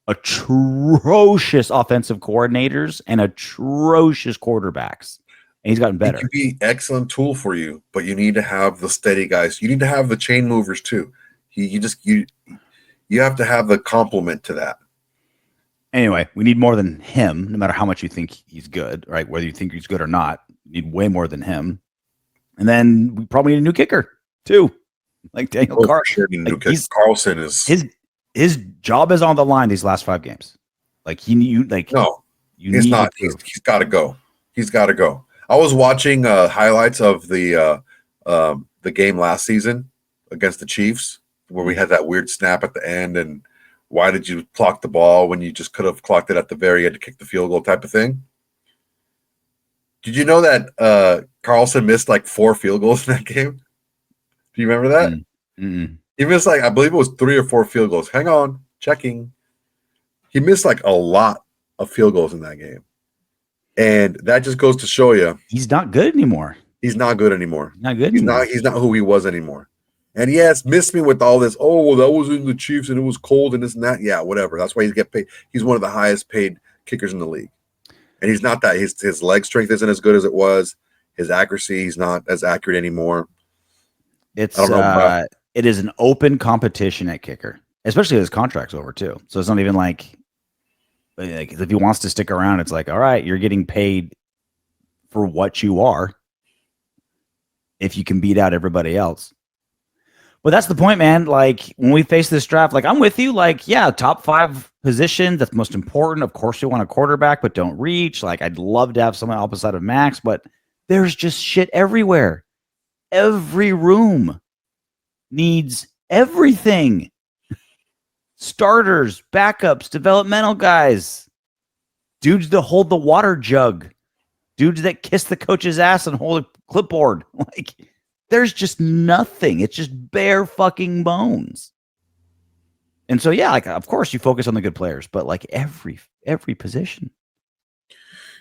atrocious offensive coordinators and atrocious quarterbacks. And he's gotten better. He could be an excellent tool for you, but you need to have the steady guys. You need to have the chain movers too. You have to have the complement to that. Anyway, we need more than him, no matter how much you think he's good, right? Whether you think he's good or not, you need way more than him. And then we probably need a new kicker too, like Daniel Carr. Carlson is his job is on the line these last 5 games. Like he's not. He's got to go. He's got to go. I was watching highlights of the game last season against the Chiefs, where we had that weird snap at the end, and why did you clock the ball when you just could have clocked it at the very end to kick the field goal type of thing? Did you know that Carlson missed like 4 field goals in that game? Do you remember that? He missed like, I believe it was 3 or 4 field goals. Hang on, checking. He missed like a lot of field goals in that game. And that just goes to show you he's not good anymore. He's not good anymore. Not good He's anymore. He's not who he was anymore. And yes, missed me with all this. Oh, well, that was in the Chiefs and it was cold and this and that. Yeah, whatever. That's why he's get paid. He's one of the highest paid kickers in the league. And he's not that. His leg strength isn't as good as it was. His accuracy, he's not as accurate anymore. It is an open competition at kicker, especially if his contract's over too. So it's not even like if he wants to stick around, it's like, all right, you're getting paid for what you are if you can beat out everybody else. But that's the point, man. Like when we face this draft, like I'm with you. Like, yeah, top 5 position, that's most important. Of course, we want a quarterback, but don't reach. Like, I'd love to have someone opposite of Max, but there's just shit everywhere. Every room needs everything. Starters, backups, developmental guys, dudes that hold the water jug, dudes that kiss the coach's ass and hold a clipboard. Like, there's just nothing. It's just bare fucking bones. And so, yeah, like, of course you focus on the good players, but like every position.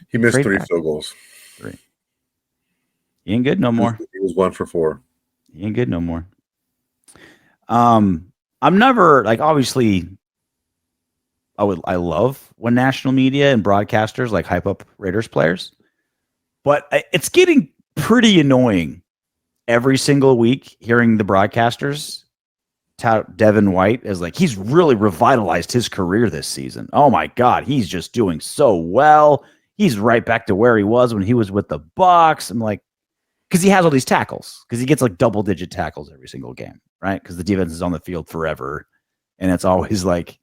He missed 3 field goals. 3. He ain't good no more. He was 1 for 4. He ain't good no more. I'm never like, obviously I love when national media and broadcasters like hype up Raiders players, but it's getting pretty annoying every single week hearing the broadcasters tout Devin White as like, he's really revitalized his career this season. Oh my God, he's just doing so well. He's right back to where he was when he was with the Bucks. I'm like, because he has all these tackles, because he gets like double-digit tackles every single game, right? Because the defense is on the field forever, and it's always like,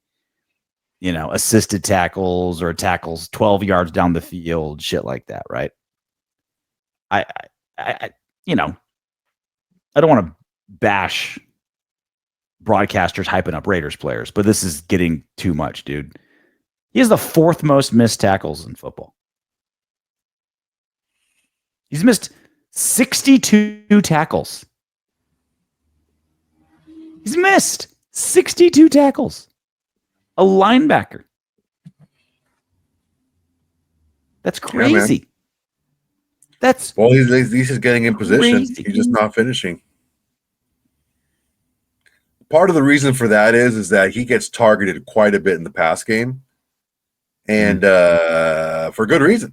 you know, assisted tackles or tackles 12 yards down the field, shit like that, right? I you know, I don't want to bash broadcasters hyping up Raiders players, but this is getting too much, dude. He has the 4th most missed tackles in football. He's missed 62 tackles. He's missed 62 tackles. A linebacker. That's crazy. Yeah, he's just getting in position. Crazy. He's just not finishing. Part of the reason for that is that he gets targeted quite a bit in the pass game, and for good reason.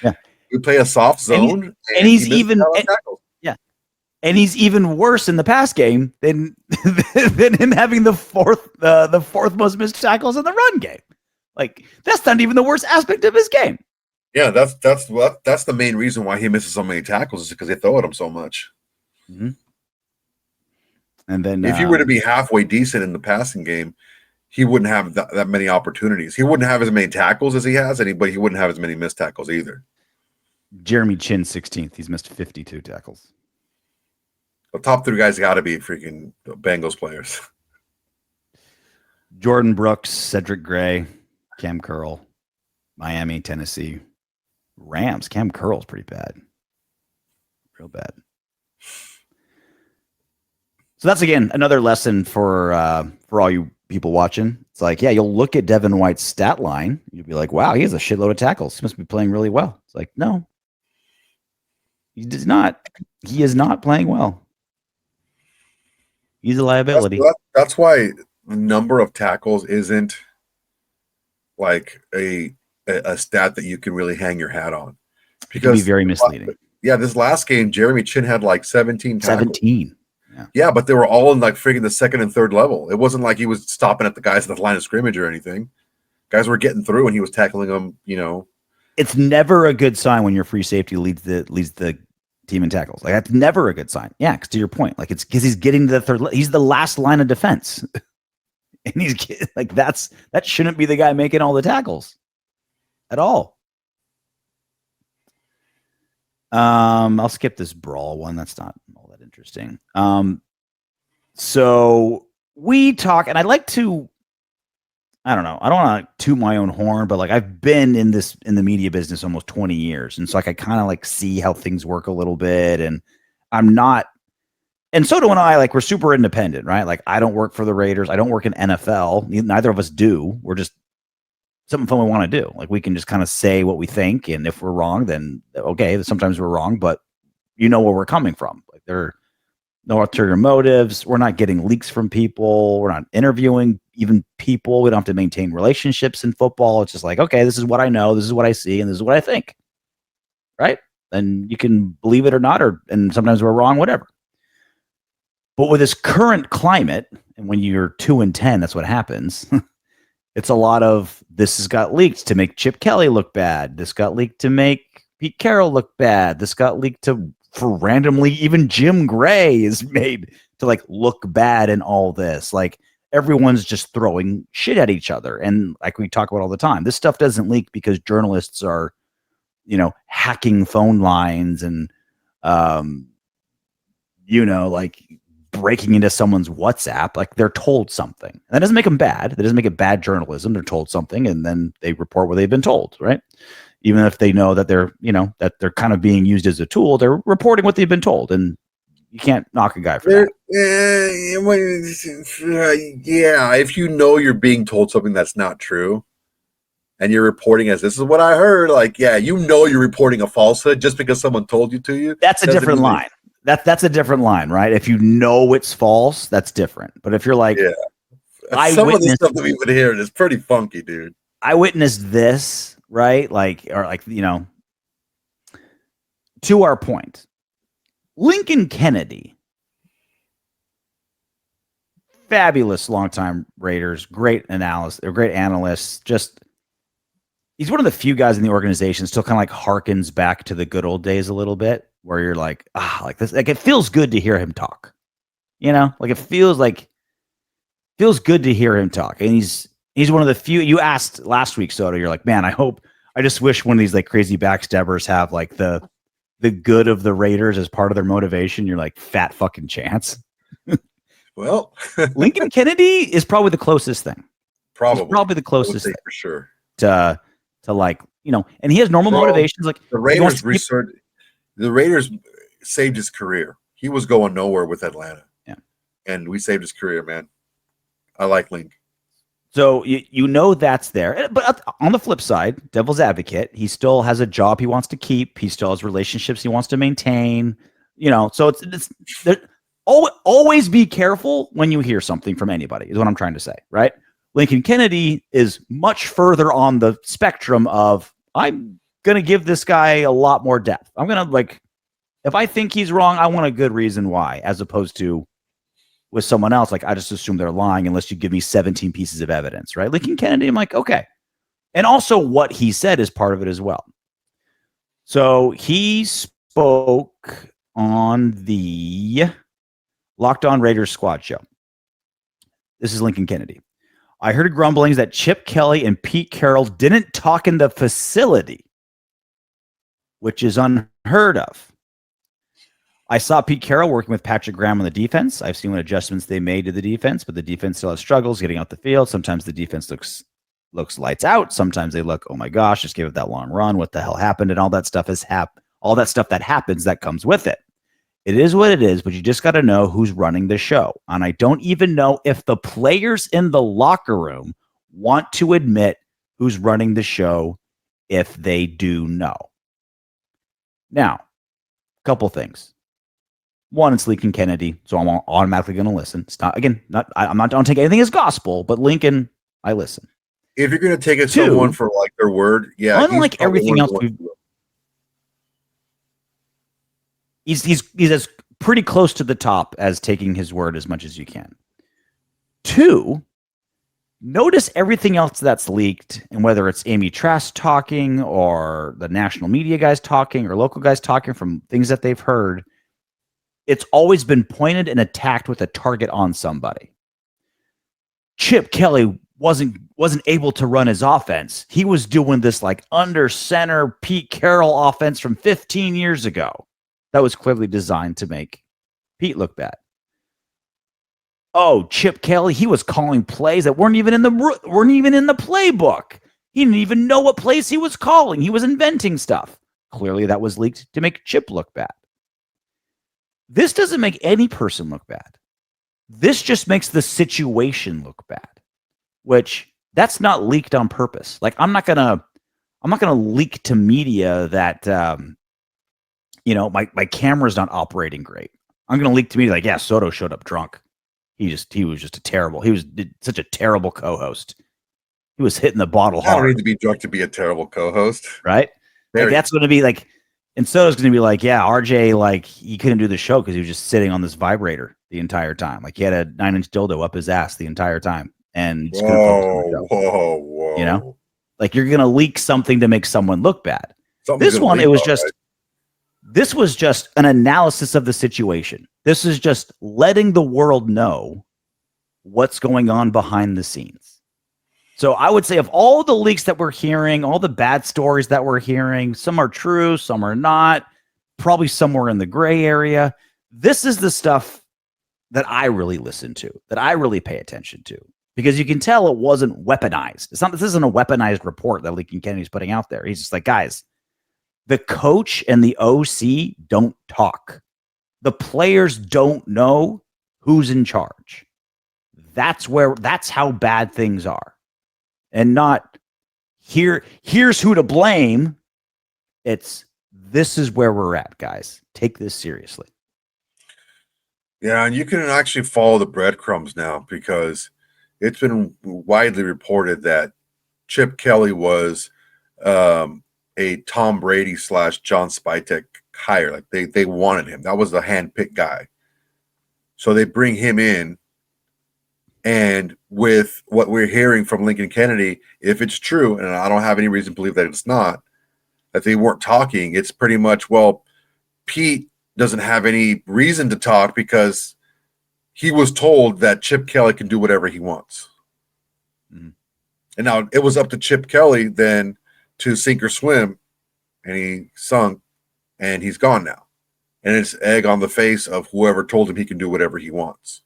Yeah, we play a soft zone, and he's even he's even worse in the pass game than him having the fourth most missed tackles in the run game. Like, that's not even the worst aspect of his game. Yeah, that's the main reason why he misses so many tackles, is because they throw at him so much. Mm-hmm. And then if he were to be halfway decent in the passing game, he wouldn't have that many opportunities. He wouldn't have as many tackles as he has, but he wouldn't have as many missed tackles either. Jeremy Chin, 16th. He's missed 52 tackles. The top 3 guys got to be freaking Bengals players. Jordan Brooks, Cedric Gray, Cam Curl, Miami, Tennessee, Rams. Cam Curl's pretty bad. Real bad. So that's, again, another lesson for all you people watching. It's like, yeah, you'll look at Devin White's stat line. You'll be like, wow, he has a shitload of tackles. He must be playing really well. It's like, no. He does not. He is not playing well. He's a liability. That's why the number of tackles isn't like a stat that you can really hang your hat on. Because it can be very misleading. Yeah, this last game, Jeremy Chin had like 17 tackles. 17. Yeah, but they were all in like freaking the 2nd and 3rd level. It wasn't like he was stopping at the guys at the line of scrimmage or anything. Guys were getting through and he was tackling them, you know. It's never a good sign when your free safety leads the team in tackles. Like, that's never a good sign. Yeah, because to your point, like, it's because he's getting to the 3rd. He's the last line of defense. And he's like, that shouldn't be the guy making all the tackles at all. I'll skip this brawl one. That's not all that interesting. So we talk, and I like to, I don't know, I don't want to toot my own horn, but like I've been in the media business almost 20 years. And so like I kind of like see how things work a little bit. And I'm not, and Soto and I, like, we're super independent, right? Like I don't work for the Raiders. I don't work in NFL. Neither of us do. We're just something fun we want to do. Like we can just kind of say what we think. And if we're wrong, then okay, sometimes we're wrong, but you know where we're coming from. Like there are no ulterior motives. We're not getting leaks from people. We're not interviewing even people. We don't have to maintain relationships in football. It's just like, okay, this is what I know. This is what I see. And this is what I think. Right. And you can believe it or not, and sometimes we're wrong, whatever. But with this current climate, and when you're 2-10, that's what happens. It's a lot of this has got leaked to make Chip Kelly look bad. This got leaked to make Pete Carroll look bad. This got leaked for randomly even Jim Gray is made to like look bad in all this. Like everyone's just throwing shit at each other. And like we talk about all the time, this stuff doesn't leak because journalists are, hacking phone lines and, like breaking into someone's WhatsApp. Like they're told something. And that doesn't make them bad. That doesn't make it bad journalism. They're told something and then they report what they've been told, right? Even if they know that that they're kind of being used as a tool, they're reporting what they've been told, and you can't knock a guy for that. Yeah, if you know you're being told something that's not true, and you're reporting as this is what I heard, like, yeah, you're reporting a falsehood just because someone told you to. That's a different line. That's a different line, right? If you know it's false, that's different. But if you're like, some of the stuff that we've been hearing is pretty funky, dude. I witnessed this. Right? To our point, Lincoln Kennedy, fabulous longtime Raiders, great analyst, or great analyst. Just, he's one of the few guys in the organization still kind of like harkens back to the good old days a little bit, where you're like, like this, like it feels good to hear him talk. Like it feels good to hear him talk, and he's one of the few. You asked last week, Soto, you're like, man, I just wish one of these like crazy backstabbers have like the good of the Raiders as part of their motivation. You're like, fat fucking chance. Well, Lincoln Kennedy is probably the closest thing. Probably the closest thing for sure to like, and he has normal motivations. Like the Raiders saved his career. He was going nowhere with Atlanta. Yeah. And we saved his career, man. I like Link. So that's there. But on the flip side, devil's advocate, he still has a job he wants to keep. He still has relationships he wants to maintain. So it's always be careful when you hear something from anybody, is what I'm trying to say, right? Lincoln Kennedy is much further on the spectrum of, I'm going to give this guy a lot more depth. I'm going to, if I think he's wrong, I want a good reason why, as opposed to with someone else, like I just assume they're lying unless you give me 17 pieces of evidence, right? Lincoln Kennedy, I'm like, okay. And also what he said is part of it as well. So he spoke on the Locked On Raiders squad show. This is Lincoln Kennedy. I heard grumblings that Chip Kelly and Pete Carroll didn't talk in the facility, which is unheard of. I saw Pete Carroll working with Patrick Graham on the defense. I've seen what adjustments they made to the defense, but the defense still has struggles getting out the field. Sometimes the defense looks lights out. Sometimes they look, oh my gosh, just gave it that long run. What the hell happened? And all that stuff all that stuff that happens that comes with it. It is what it is, but you just got to know who's running the show. And I don't even know if the players in the locker room want to admit who's running the show if they do know. Now, a couple things. One, it's Lincoln Kennedy, so I'm automatically going to listen. It's not, again, I'm not don't take anything as gospel, but Lincoln, I listen. If you're going to take someone for like their word, yeah. Unlike everything else he's as pretty close to the top as taking his word as much as you can. Two, notice everything else that's leaked, and whether it's Amy Trask talking or the national media guys talking or local guys talking from things that they've heard, it's always been pointed and attacked with a target on somebody. Chip Kelly wasn't able to run his offense. He was doing this like under center Pete Carroll offense from 15 years ago. That was clearly designed to make Pete look bad. Oh, Chip Kelly, he was calling plays that weren't even in the playbook. He didn't even know what plays he was calling. He was inventing stuff. Clearly, that was leaked to make Chip look bad. This doesn't make any person look bad. This just makes the situation look bad, which that's not leaked on purpose. Like I'm not gonna leak to media that my camera's not operating great. I'm gonna leak to media like, yeah, Soto showed up drunk. He was just such a terrible co-host. He was hitting the bottle hard. I don't need to be drunk to be a terrible co-host, right? Like that's going to be like, and Soto's going to be like, yeah, RJ, like he couldn't do the show because he was just sitting on this vibrator the entire time. Like he had a 9-inch dildo up his ass the entire time, and just couldn't focus on the show. Whoa! You know, like you're going to leak something to make someone look bad. This one, this was just an analysis of the situation. This is just letting the world know what's going on behind the scenes. So I would say of all the leaks that we're hearing, all the bad stories that we're hearing, some are true, some are not, probably somewhere in the gray area. This is the stuff that I really listen to, that I really pay attention to, because you can tell it wasn't weaponized. This isn't a weaponized report that Lincoln Kennedy's putting out there. He's just like, guys, the coach and the OC don't talk. The players don't know who's in charge. That's how bad things are. And not here's who to blame. This is where we're at, guys. Take this seriously. Yeah, and you can actually follow the breadcrumbs now because it's been widely reported that Chip Kelly was a Tom Brady / John Spytek hire. Like they wanted him. That was the handpicked guy. So they bring him in. And with what we're hearing from Lincoln Kennedy, if it's true, and I don't have any reason to believe that it's not, that they weren't talking, it's pretty much, well, Pete doesn't have any reason to talk because he was told that Chip Kelly can do whatever he wants. Mm-hmm. And now it was up to Chip Kelly then to sink or swim, and he sunk, and he's gone now. And it's egg on the face of whoever told him he can do whatever he wants.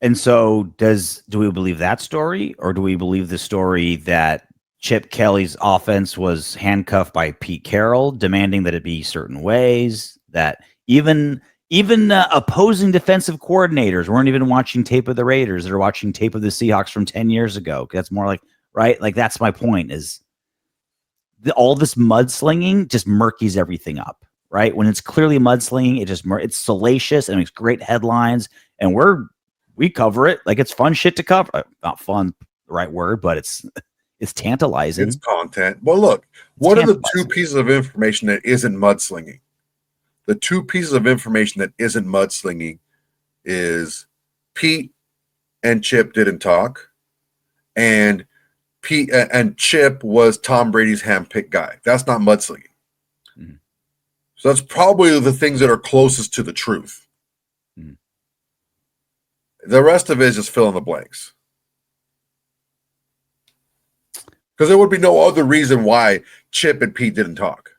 And so do we believe that story, or do we believe the story that Chip Kelly's offense was handcuffed by Pete Carroll, demanding that it be certain ways, that even opposing defensive coordinators weren't even watching tape of the Raiders, they're watching tape of the Seahawks from 10 years ago? That's more like, right? Like that's my point, is all this mudslinging just murkies everything up, right? When it's clearly mudslinging, it's salacious and makes great headlines, and we cover it like it's fun shit to cover. Not fun, the right word, but it's tantalizing. It's content. Well, look, what are the two pieces of information that isn't mudslinging? The two pieces of information that isn't mudslinging is Pete and Chip didn't talk, and Pete and Chip was Tom Brady's handpicked guy. That's not mudslinging. Mm-hmm. So that's probably the things that are closest to the truth. Mm-hmm. The rest of it is just fill in the blanks. Because there would be no other reason why Chip and Pete didn't talk.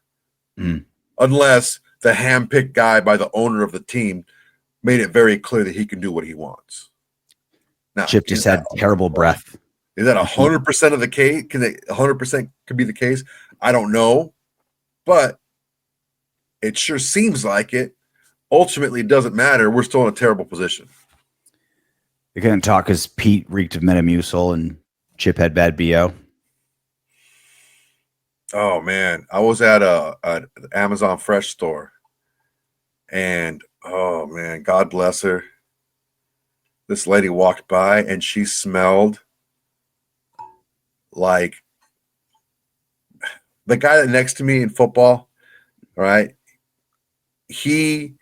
Mm. Unless the handpicked guy by the owner of the team made it very clear that he can do what he wants. Now, Chip just had terrible breath. Is that 100% of the case? Can 100% could be the case? I don't know. But it sure seems like it. Ultimately, it doesn't matter. We're still in a terrible position. You're going to talk as Pete reeked of Metamucil and Chip had bad BO. Oh man, I was at an Amazon Fresh store, and oh man, God bless her. This lady walked by and she smelled like the guy that next to me in football, right? He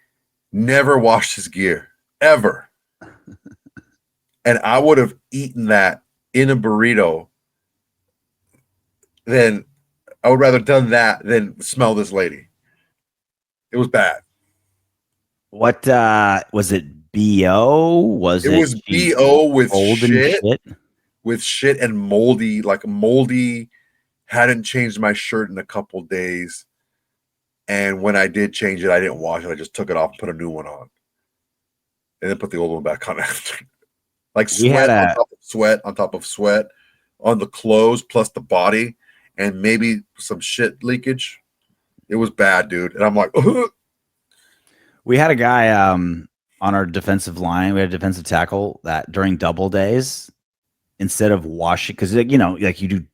never washed his gear ever. And I would have eaten that in a burrito. Then I would rather done that than smell this lady. It was bad. What was it? BO? Was it was BO with shit, with shit and moldy, like moldy. Hadn't changed my shirt in a couple days, and when I did change it, I didn't wash it. I just took it off and put a new one on. and then put the old one back on after. Like We sweat had on top of sweat on top of sweat on the clothes plus the body, and maybe some shit leakage. It was bad, dude. And I'm like, ugh. We had a guy on our defensive line. We had a defensive tackle that during double days, instead of washing, because like you do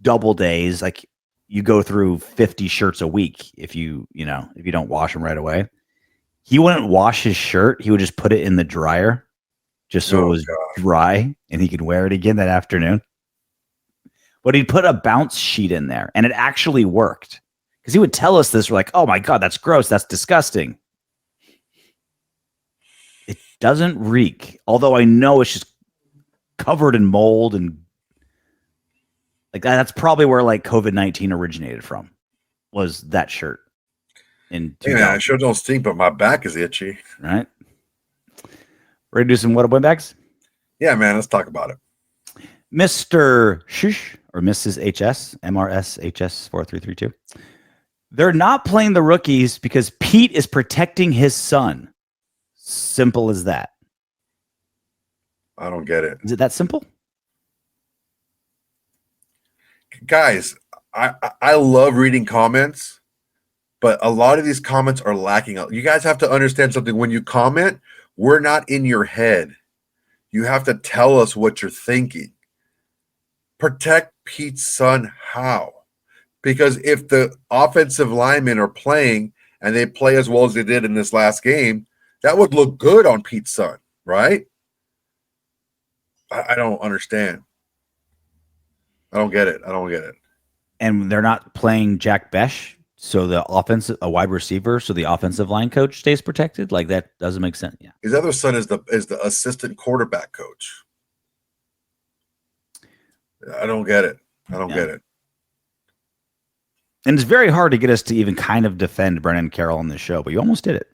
double days, like you go through 50 shirts a week if you don't wash them right away. He wouldn't wash his shirt. He would just put it in the dryer just so it was dry and he could wear it again that afternoon. But he'd put a bounce sheet in there and it actually worked. Because he would tell us this. We're like, oh my God, that's gross. That's disgusting. It doesn't reek. Although I know it's just covered in mold and like that's probably where like COVID-19 originated from, was that shirt. Hey man, I sure don't stink, but my back is itchy. Right. Ready to do some what up Windbags? Yeah, man, let's talk about it. Mr. Shush or Mrs. HS, MRSHS 4332. They're not playing the rookies because Pete is protecting his son. Simple as that. I don't get it. Is it that simple? Guys, I love reading comments, but a lot of these comments are lacking. You guys have to understand something. When you comment, we're not in your head. You have to tell us what you're thinking. Protect Pete's son how? Because if the offensive linemen are playing and they play as well as they did in this last game, that would look good on Pete's son, right? I don't understand. I don't get it. And they're not playing Jack Besh, so a wide receiver, so the offensive line coach stays protected. Like that doesn't make sense. Yeah. His other son is the assistant quarterback coach. I don't get it. Get it. And it's very hard to get us to even kind of defend Brennan Carroll on this show, but you almost did it.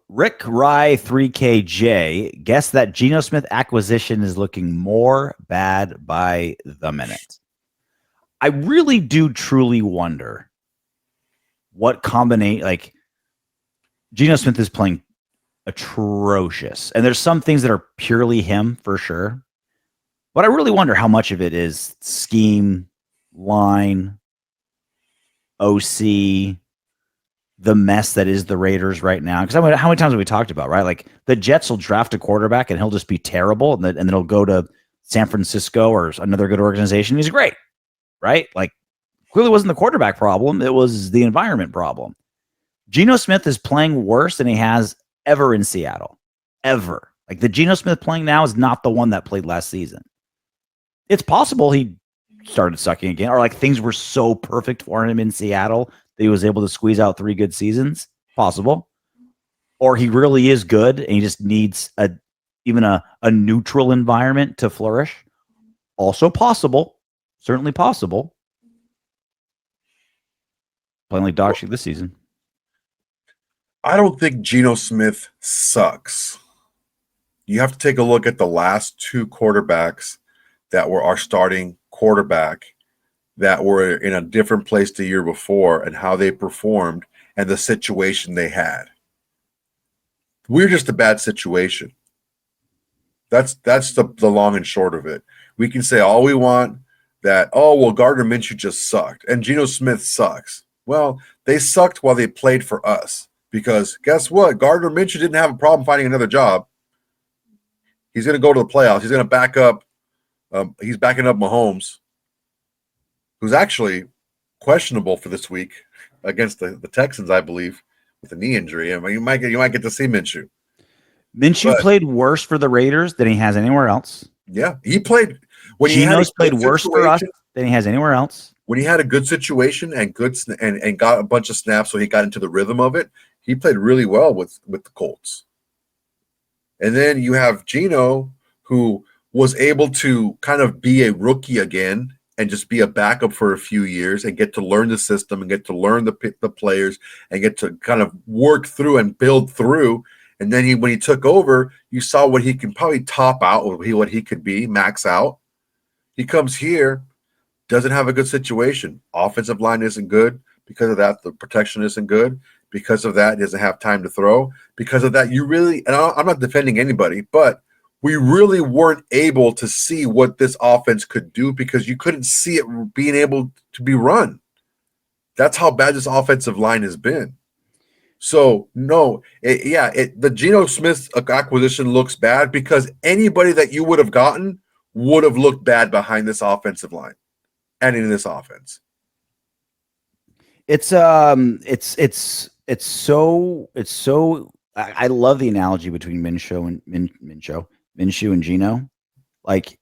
Rick Rye 3KJ guess that Geno Smith acquisition is looking more bad by the minute. I really do truly wonder what combination, like Geno Smith is playing atrocious, and there's some things that are purely him for sure, but I really wonder how much of it is scheme, line, OC, the mess that is the Raiders right now. Because how many times have we talked about, right? Like the Jets will draft a quarterback and he'll just be terrible, and then he'll go to San Francisco or another good organization. He's great, right? Like clearly wasn't the quarterback problem. It was the environment problem. Geno Smith is playing worse than he has ever in Seattle, ever. Like the Geno Smith playing now is not the one that played last season. It's possible he started sucking again, or like things were so perfect for him in Seattle that he was able to squeeze out 3 good seasons. Possible. Or he really is good and he just needs even a neutral environment to flourish. Also possible. Certainly possible. Playing like dog shit this season. I don't think Geno Smith sucks. You have to take a look at the last 2 quarterbacks that were our starting quarterback that were in a different place the year before and how they performed and the situation they had. We're just a bad situation. That's the long and short of it. We can say all we want that, Gardner Minshew just sucked and Geno Smith sucks. Well, they sucked while they played for us because guess what? Gardner Minshew didn't have a problem finding another job. He's going to go to the playoffs. He's going to back up. He's backing up Mahomes, who's actually questionable for this week against the Texans, I believe, with a knee injury. I mean, you might get to see Minshew. Minshew played worse for the Raiders than he has anywhere else. Yeah, he played when Geno's played worse for us than he has anywhere else. When he had a good situation and got a bunch of snaps, so he got into the rhythm of it. He played really well with the Colts. And then you have Geno, who was able to kind of be a rookie again and just be a backup for a few years and get to learn the system and get to learn the players and get to kind of work through and build through. And then when he took over, you saw what he can probably top out, what he could be, max out. He comes here, doesn't have a good situation. Offensive line isn't good. Because of that, the protection isn't good. Because of that, he doesn't have time to throw. Because of that, I'm not defending anybody, but we really weren't able to see what this offense could do because you couldn't see it being able to be run. That's how bad this offensive line has been. So, no, the Geno Smith acquisition looks bad because anybody that you would have gotten would have looked bad behind this offensive line and in this offense. It's so I love the analogy between Minshew and Geno. Like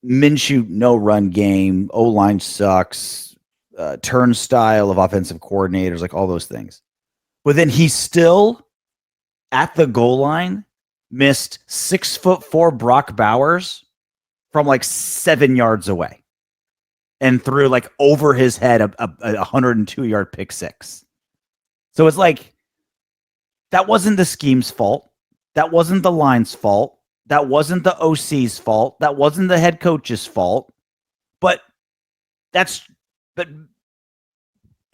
Minshew, no run game, O-line sucks, turnstile of offensive coordinators, like all those things. But then he still, at the goal line, missed 6'4" Brock Bowers from like 7 yards away and threw like over his head a 102-yard pick six. So it's like, that wasn't the scheme's fault. That wasn't the line's fault. That wasn't the OC's fault. That wasn't the head coach's fault. But it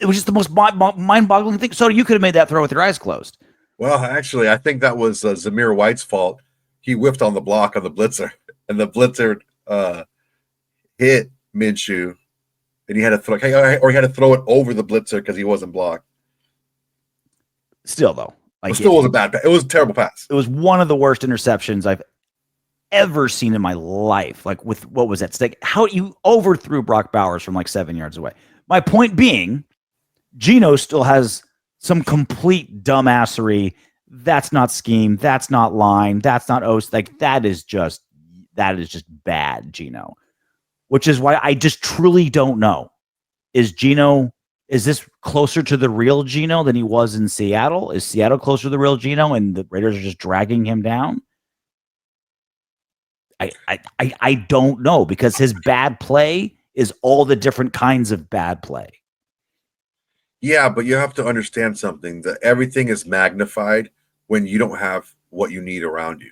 was just the most mind-boggling thing. So you could have made that throw with your eyes closed. Well, actually, I think that was Zamir White's fault. He whiffed on the block on the blitzer, and the blitzer hit Minshew, and he had to throw, or he had to throw it over the blitzer because he wasn't blocked. Still, though, it still was a bad pass. It was a terrible pass. It was one of the worst interceptions I've ever seen in my life. Like, with what was at stake? How you overthrew Brock Bowers from like 7 yards away. My point being, Geno still has some complete dumbassery. That's not scheme. That's not line. That's not like that is just bad, Geno. Which is why I just truly don't know. Is this closer to the real Geno than he was in Seattle? Is Seattle closer to the real Geno and the Raiders are just dragging him down? I don't know, because his bad play is all the different kinds of bad play. Yeah, but you have to understand something, that everything is magnified when you don't have what you need around you.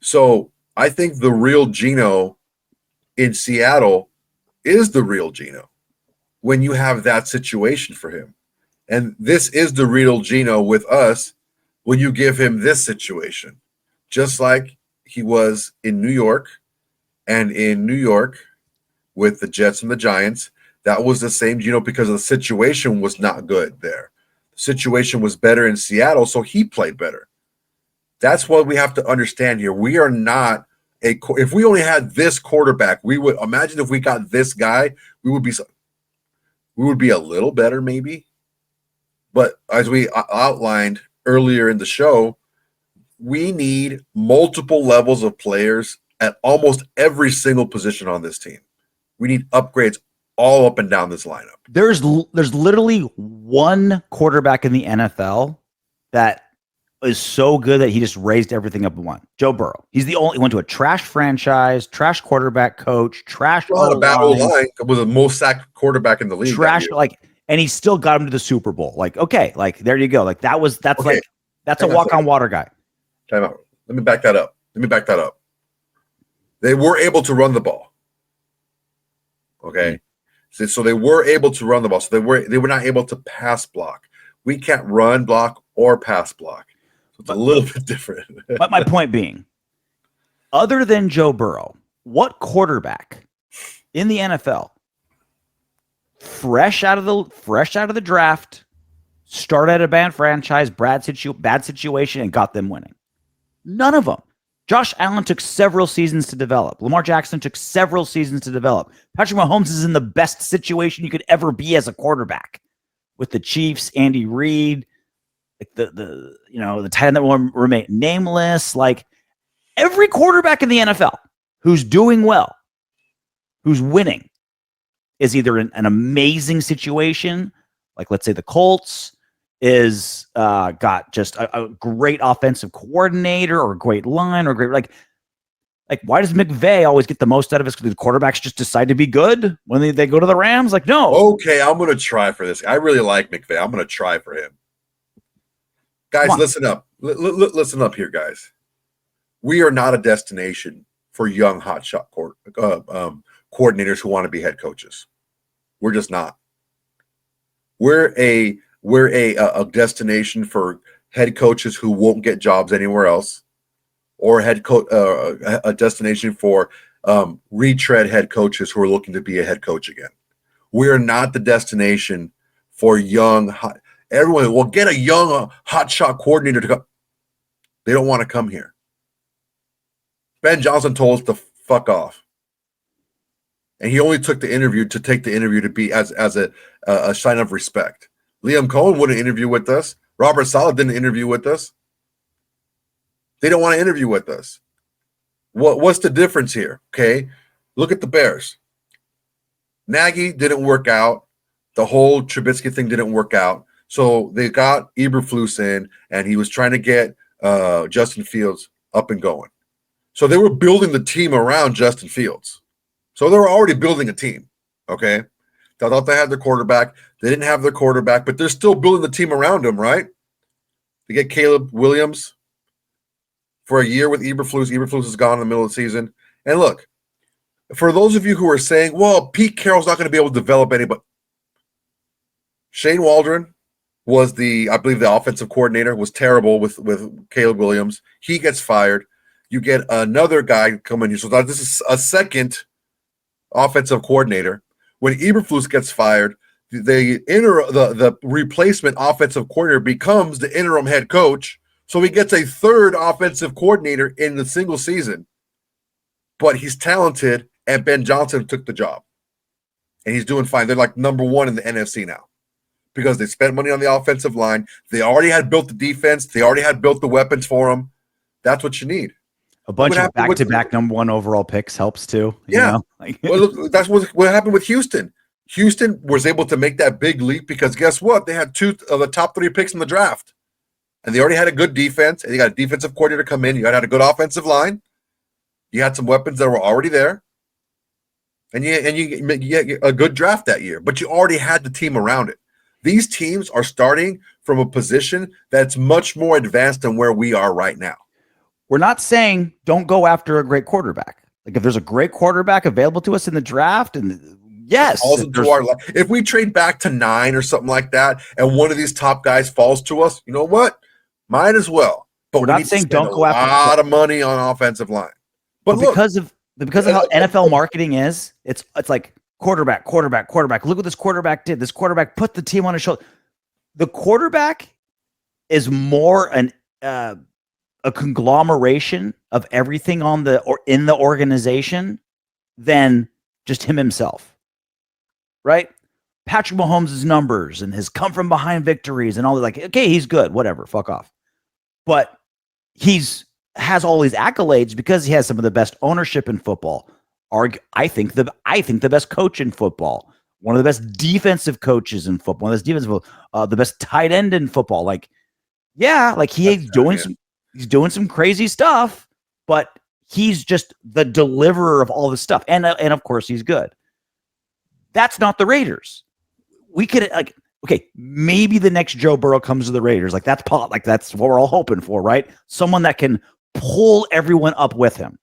So I think the real Geno in Seattle is the real Geno when you have that situation for him. And this is the real Geno with us when you give him this situation, just like he was in New York, and in New York with the Jets and the Giants. That was the same Geno because the situation was not good there. The situation was better in Seattle, so he played better. That's what we have to understand here. We are not if we only had this quarterback, we would imagine if we got this guy, we would be a little better maybe. But as we outlined earlier in the show, we need multiple levels of players at almost every single position on this team. We need upgrades all up and down this lineup. There's literally one quarterback in the NFL that is so good that he just raised everything up in one. Joe Burrow. He's the only, he went to a trash franchise, trash quarterback coach, trash. Well, a bad old line was the most sacked quarterback in the league. Trash, and he still got him to the Super Bowl. Like, okay, like there you go. Like that's a walk-on water guy. Time out. Let me back that up. They were able to run the ball. Okay. So they were able to run the ball. So they were not able to pass block. We can't run block or pass block. So it's a little bit different. But my point being, other than Joe Burrow, what quarterback in the NFL, fresh out of the draft, started at a bad franchise, bad situation, and got them winning? None of them. Josh Allen took several seasons to develop. Lamar Jackson took several seasons to develop. Patrick Mahomes is in the best situation you could ever be as a quarterback with the Chiefs, Andy Reid, like the tight end that will remain nameless. Like, every quarterback in the NFL who's doing well, who's winning, is either in an amazing situation, like let's say the Colts, is got just a great offensive coordinator or a great line or great like why does McVay always get the most out of his? The quarterbacks just decide to be good when they go to the Rams? Like, no. Okay, I'm gonna try for this. I really like McVay. I'm gonna try for him. Guys, listen up. Listen up here, guys. We are not a destination for young hotshot coordinators who want to be head coaches. We're just not. We're a we're a destination for head coaches who won't get jobs anywhere else, or a destination for retread head coaches who are looking to be a head coach again. We are not the destination for young, everyone will get a young hotshot coordinator to come. They don't want to come here. Ben Johnson told us to fuck off. And he only took the interview to be as a sign of respect. Liam Cohen wouldn't interview with us. Robert Saleh didn't interview with us. They don't want to interview with us. What's the difference here? Okay, look at the Bears. Nagy didn't work out. The whole Trubisky thing didn't work out. So they got Eberflus in, and he was trying to get Justin Fields up and going. So they were building the team around Justin Fields. So they were already building a team, okay? They thought they had their quarterback. They didn't have their quarterback, but they're still building the team around him, right? They get Caleb Williams for a year with Eberflus. Eberflus is gone in the middle of the season. And look, for those of you who are saying, well, Pete Carroll's not going to be able to develop anybody. Shane Waldron was I believe the offensive coordinator, was terrible with Caleb Williams. He gets fired. You get another guy coming here. So this is a second offensive coordinator. When Eberflus gets fired, the replacement offensive coordinator becomes the interim head coach. So he gets a third offensive coordinator in the single season. But he's talented, and Ben Johnson took the job. And he's doing fine. They're like number one in the NFC now because they spent money on the offensive line. They already had built the defense. They already had built the weapons for them. That's what you need. A bunch of back-to-back number one overall picks helps too. Yeah. Well, look, that's what happened with Houston. Houston was able to make that big leap because guess what? They had 2 of the top 3 picks in the draft. And they already had a good defense, and you got a defensive coordinator come in. You had a good offensive line. You had some weapons that were already there. And you get a good draft that year, but you already had the team around it. These teams are starting from a position that's much more advanced than where we are right now. We're not saying don't go after a great quarterback. Like if there's a great quarterback available to us in the draft, and yes, if we trade back to 9 or something like that, and one of these top guys falls to us, you know what? Might as well. But we're not saying don't go after a lot of money on offensive line. But look, because of how NFL marketing is, it's like quarterback. Look what this quarterback did. This quarterback put the team on his shoulder. The quarterback is more a conglomeration of everything in the organization than just him himself, right? Patrick Mahomes' numbers and his come from behind victories and all that. Like, okay, he's good, whatever, fuck off. But has all these accolades because he has some of the best ownership in football. I think the best coach in football, one of the best defensive coaches in football, the best tight end in football. Like, yeah, like he's doing some crazy stuff, but he's just the deliverer of all this stuff, and of course he's good. That's not the Raiders. We could maybe the next Joe Burrow comes to the Raiders. Like that's what we're all hoping for, right? Someone that can pull everyone up with him.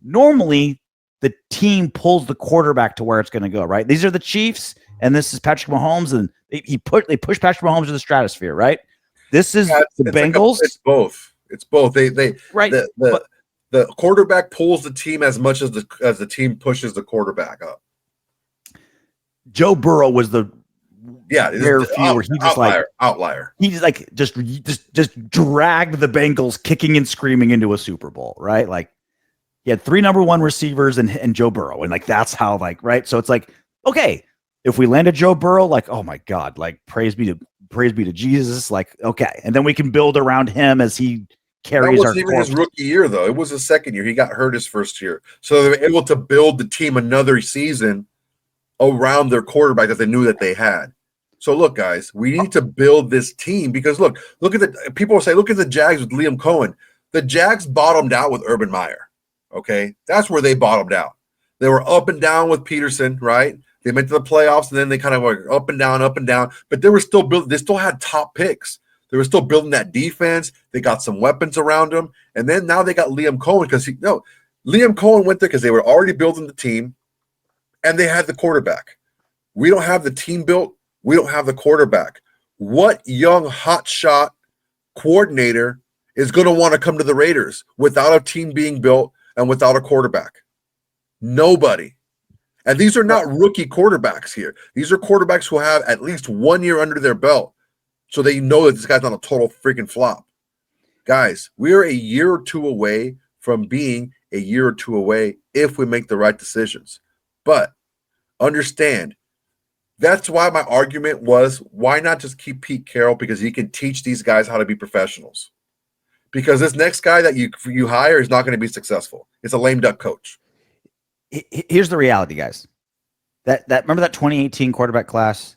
Normally, the team pulls the quarterback to where it's going to go, right? These are the Chiefs, and this is Patrick Mahomes, and they push Patrick Mahomes to the stratosphere, right? This is the Bengals. It's both. It's both. They right. The quarterback pulls the team as much as the team pushes the quarterback up. Joe Burrow was the outlier. He just dragged the Bengals kicking and screaming into a Super Bowl, right? Like he had 3 number 1 receivers and Joe Burrow, and like that's how right. So it's like, okay, if we landed Joe Burrow, like oh my God, like praise be to Jesus, like okay, and then we can build around him as he carries. That wasn't even his rookie year though; it was his second year. He got hurt his first year, so they were able to build the team another season around their quarterback that they knew that they had. So look, guys, we need to build this team because look at people say, look at the Jags with Liam Cohen. The Jags bottomed out with Urban Meyer. Okay, that's where they bottomed out. They were up and down with Peterson, right? They went to the playoffs and then they kind of were up and down, but they were still building. They still had top picks. They were still building that defense. They got some weapons around them, and then now they got Liam Cohen because Liam Cohen went there because they were already building the team. And they had the quarterback. We don't have the team built. We don't have the quarterback. What young hotshot coordinator is going to want to come to the Raiders without a team being built and without a quarterback? Nobody. And these are not rookie quarterbacks here. These are quarterbacks who have at least 1 year under their belt, so they know that this guy's not a total freaking flop. Guys, we are a year or two away from being a year or two away if we make the right decisions. But understand, that's why my argument was, why not just keep Pete Carroll? Because he can teach these guys how to be professionals. Because this next guy that you hire is not going to be successful. It's a lame duck coach. Here's the reality, guys. That remember that 2018 quarterback class?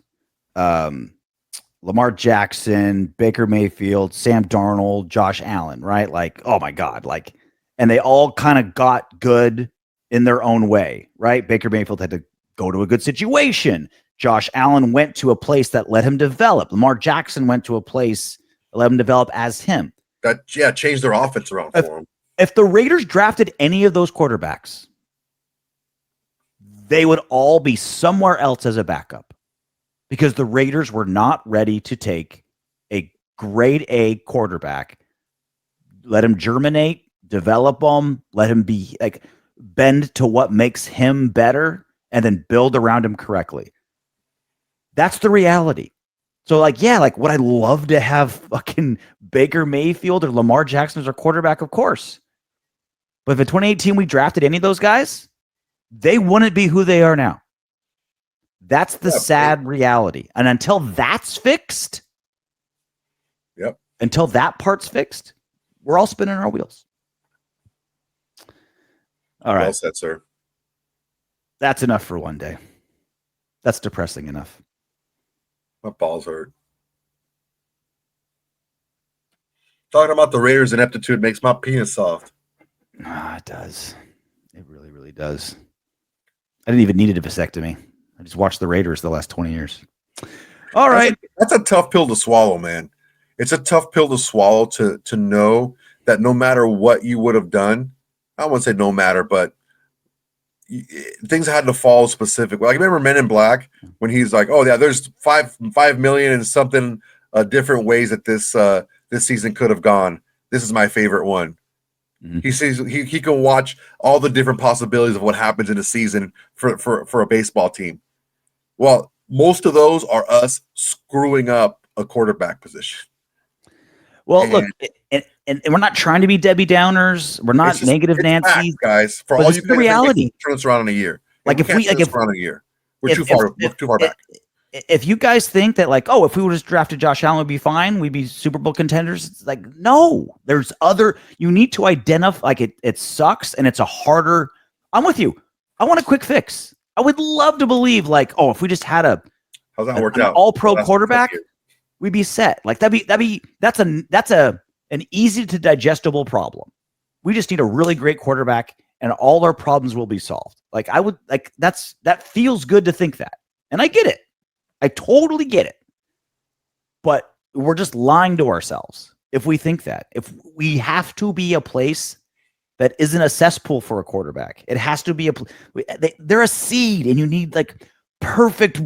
Lamar Jackson, Baker Mayfield, Sam Darnold, Josh Allen, right? Like, oh my God. Like, and they all kind of got good in their own way, right? Baker Mayfield had to go to a good situation. Josh Allen went to a place that let him develop. Lamar Jackson went to a place that let him develop as him. That, changed their offense around for him. If the Raiders drafted any of those quarterbacks, they would all be somewhere else as a backup because the Raiders were not ready to take a grade A quarterback, let him germinate, develop him, let him be like bend to what makes him better, and then build around him correctly. That's the reality. So, like, yeah, like, would I love to have fucking Baker Mayfield or Lamar Jackson as our quarterback? Of course. But if in 2018 we drafted any of those guys, they wouldn't be who they are now. That's the sad reality. And until that's fixed, until that part's fixed, we're all spinning our wheels. All right. Well said, sir. That's enough for one day. That's depressing enough. My balls hurt. Talking about the Raiders ineptitude makes my penis soft. It does. It really, really does. I didn't even need a vasectomy. I just watched the Raiders the last 20 years. All right. That's a tough pill to swallow, man. It's a tough pill to swallow to know that no matter what you would have done, I wouldn't say no matter, but things had to fall specific. Like, I remember Men in Black when he's like, "Oh yeah, there's 5 million and something different ways that this season could have gone. This is my favorite one." Mm-hmm. He says he can watch all the different possibilities of what happens in a season for a baseball team. Well, most of those are us screwing up a quarterback position. Well, look, and we're not trying to be Debbie Downers. We're not negative Nancy, guys. For all you guys, reality. Turn this around in a year. Like if we, like if around a year, we're too far back. If you guys think that, like, oh, if we would have drafted Josh Allen, we'd be fine. We'd be Super Bowl contenders. It's like, no, there's other. You need to identify. Like, it sucks, and it's a harder. I'm with you. I want a quick fix. I would love to believe, like, oh, if we just had how's that worked out? All-pro quarterback, we'd be set. Like that's an easy to digestible problem. We just need a really great quarterback, and all our problems will be solved. Like, I would like that feels good to think that, and I get it. I totally get it. But we're just lying to ourselves if we think that. If we have to be a place that isn't a cesspool for a quarterback, it has to be they're a seed, and you need like perfect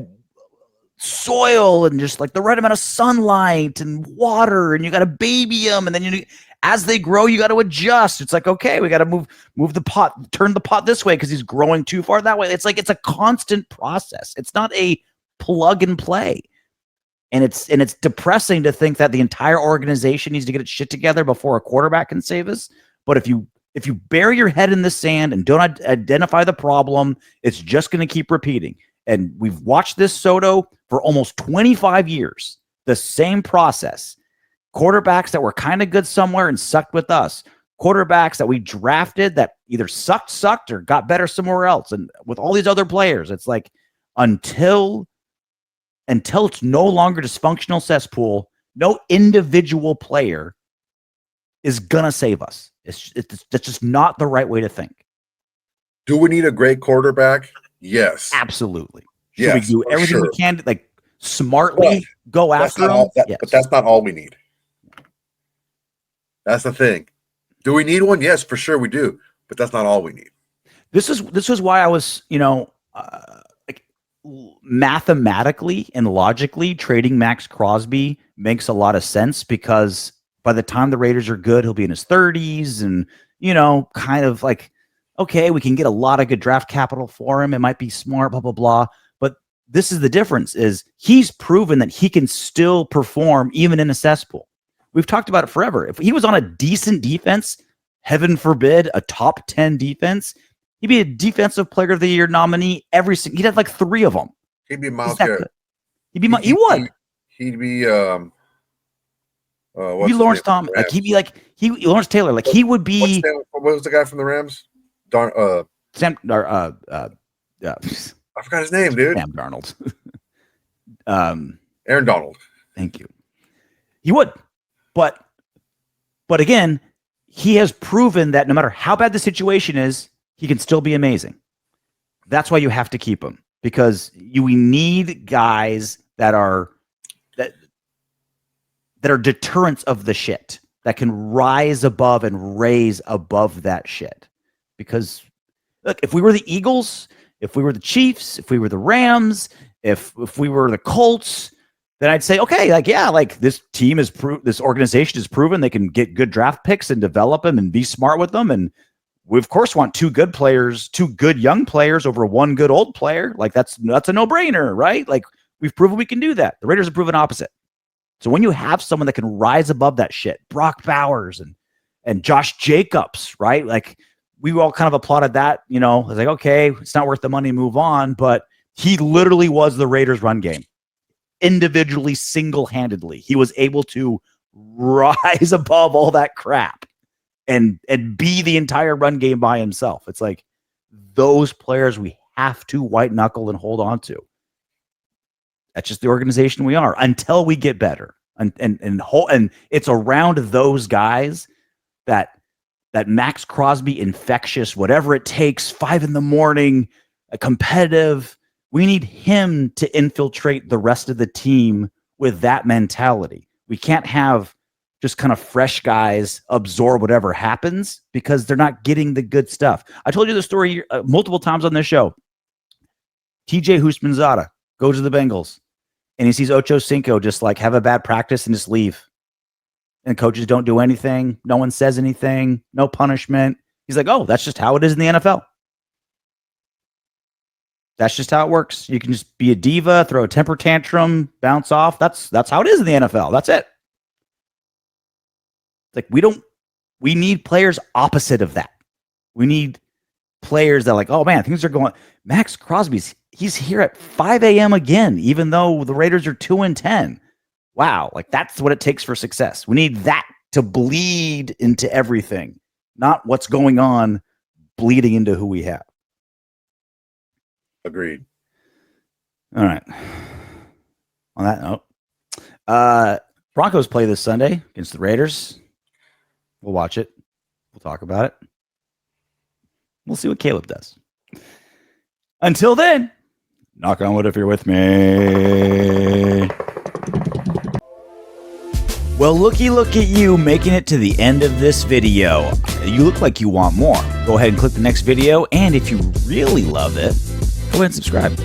soil and just like the right amount of sunlight and water, and you got to baby them, and then as they grow, you got to adjust. It's like, okay, we got to move the pot, turn the pot this way because he's growing too far that way. It's like it's a constant process. It's not a plug and play. And it's depressing to think that the entire organization needs to get its shit together before a quarterback can save us. But if you bury your head in the sand and don't identify the problem, it's just going to keep repeating. And we've watched this, Soto, for almost 25 years. The same process. Quarterbacks that were kind of good somewhere and sucked with us. Quarterbacks that we drafted that either sucked or got better somewhere else. And with all these other players, it's like until it's no longer dysfunctional cesspool, no individual player is going to save us. That's just not the right way to think. Do we need a great quarterback? Yes. Absolutely. Yes, we do everything we can to, like, smartly go after them? Yes. But that's not all we need. That's the thing. Do we need one? Yes, for sure we do. But that's not all we need. This is why I was, like, mathematically and logically, trading Maxx Crosby makes a lot of sense because by the time the Raiders are good, he'll be in his 30s and, kind of like, okay, we can get a lot of good draft capital for him. It might be smart, blah, blah, blah. But this is the difference is he's proven that he can still perform even in a cesspool. We've talked about it forever. If he was on a decent defense, heaven forbid, a top 10 defense, he'd be a defensive player of the year nominee he'd have like 3 of them. He'd be Miles Garrett. He would. He'd be Lawrence Thomas. Like he'd be like Lawrence Taylor. Like he would be. What was the guy from the Rams? Sam. I forgot his name, dude. Sam Darnold. Aaron Donald. Thank you. He would, but again, he has proven that no matter how bad the situation is, he can still be amazing. That's why you have to keep him because we need guys that are deterrents of the shit that can rise above and raise above that shit. Because look, if we were the Eagles, if we were the Chiefs, if we were the Rams, if we were the Colts, then I'd say, okay, this team this organization has proven they can get good draft picks and develop them and be smart with them. And we of course want 2 good players, 2 good young players over 1 good old player. Like that's a no-brainer, right? Like we've proven we can do that. The Raiders have proven opposite. So when you have someone that can rise above that shit, Brock Bowers and Josh Jacobs, right? Like we all kind of applauded that, It's like, okay, it's not worth the money, move on. But he literally was the Raiders run game. Individually, single-handedly. He was able to rise above all that crap and be the entire run game by himself. It's like those players we have to white knuckle and hold on to. That's just the organization we are until we get better. And it's around those guys that Maxx Crosby infectious, whatever it takes, 5 a.m, competitive. We need him to infiltrate the rest of the team with that mentality. We can't have just kind of fresh guys absorb whatever happens because they're not getting the good stuff. I told you the story multiple times on this show. TJ Houshmandzadeh goes to the Bengals and he sees Ocho Cinco just like have a bad practice and just leave. And coaches don't do anything. No one says anything. No punishment. He's like, oh, that's just how it is in the NFL. That's just how it works. You can just be a diva, throw a temper tantrum, bounce off. That's how it is in the NFL. That's it. Like we need players opposite of that. We need players that are like, oh man, things are going. Maxx Crosby's he's here at 5 a.m. again, even though the Raiders are 2-10. Wow, like that's what it takes for success. We need that to bleed into everything, not what's going on bleeding into who we have. Agreed. All right. On that note, Broncos play this Sunday against the Raiders. We'll watch it. We'll talk about it. We'll see what Caleb does. Until then, knock on wood if you're with me. Well, looky look at you making it to the end of this video. You look like you want more. Go ahead and click the next video. And if you really love it, go ahead and subscribe.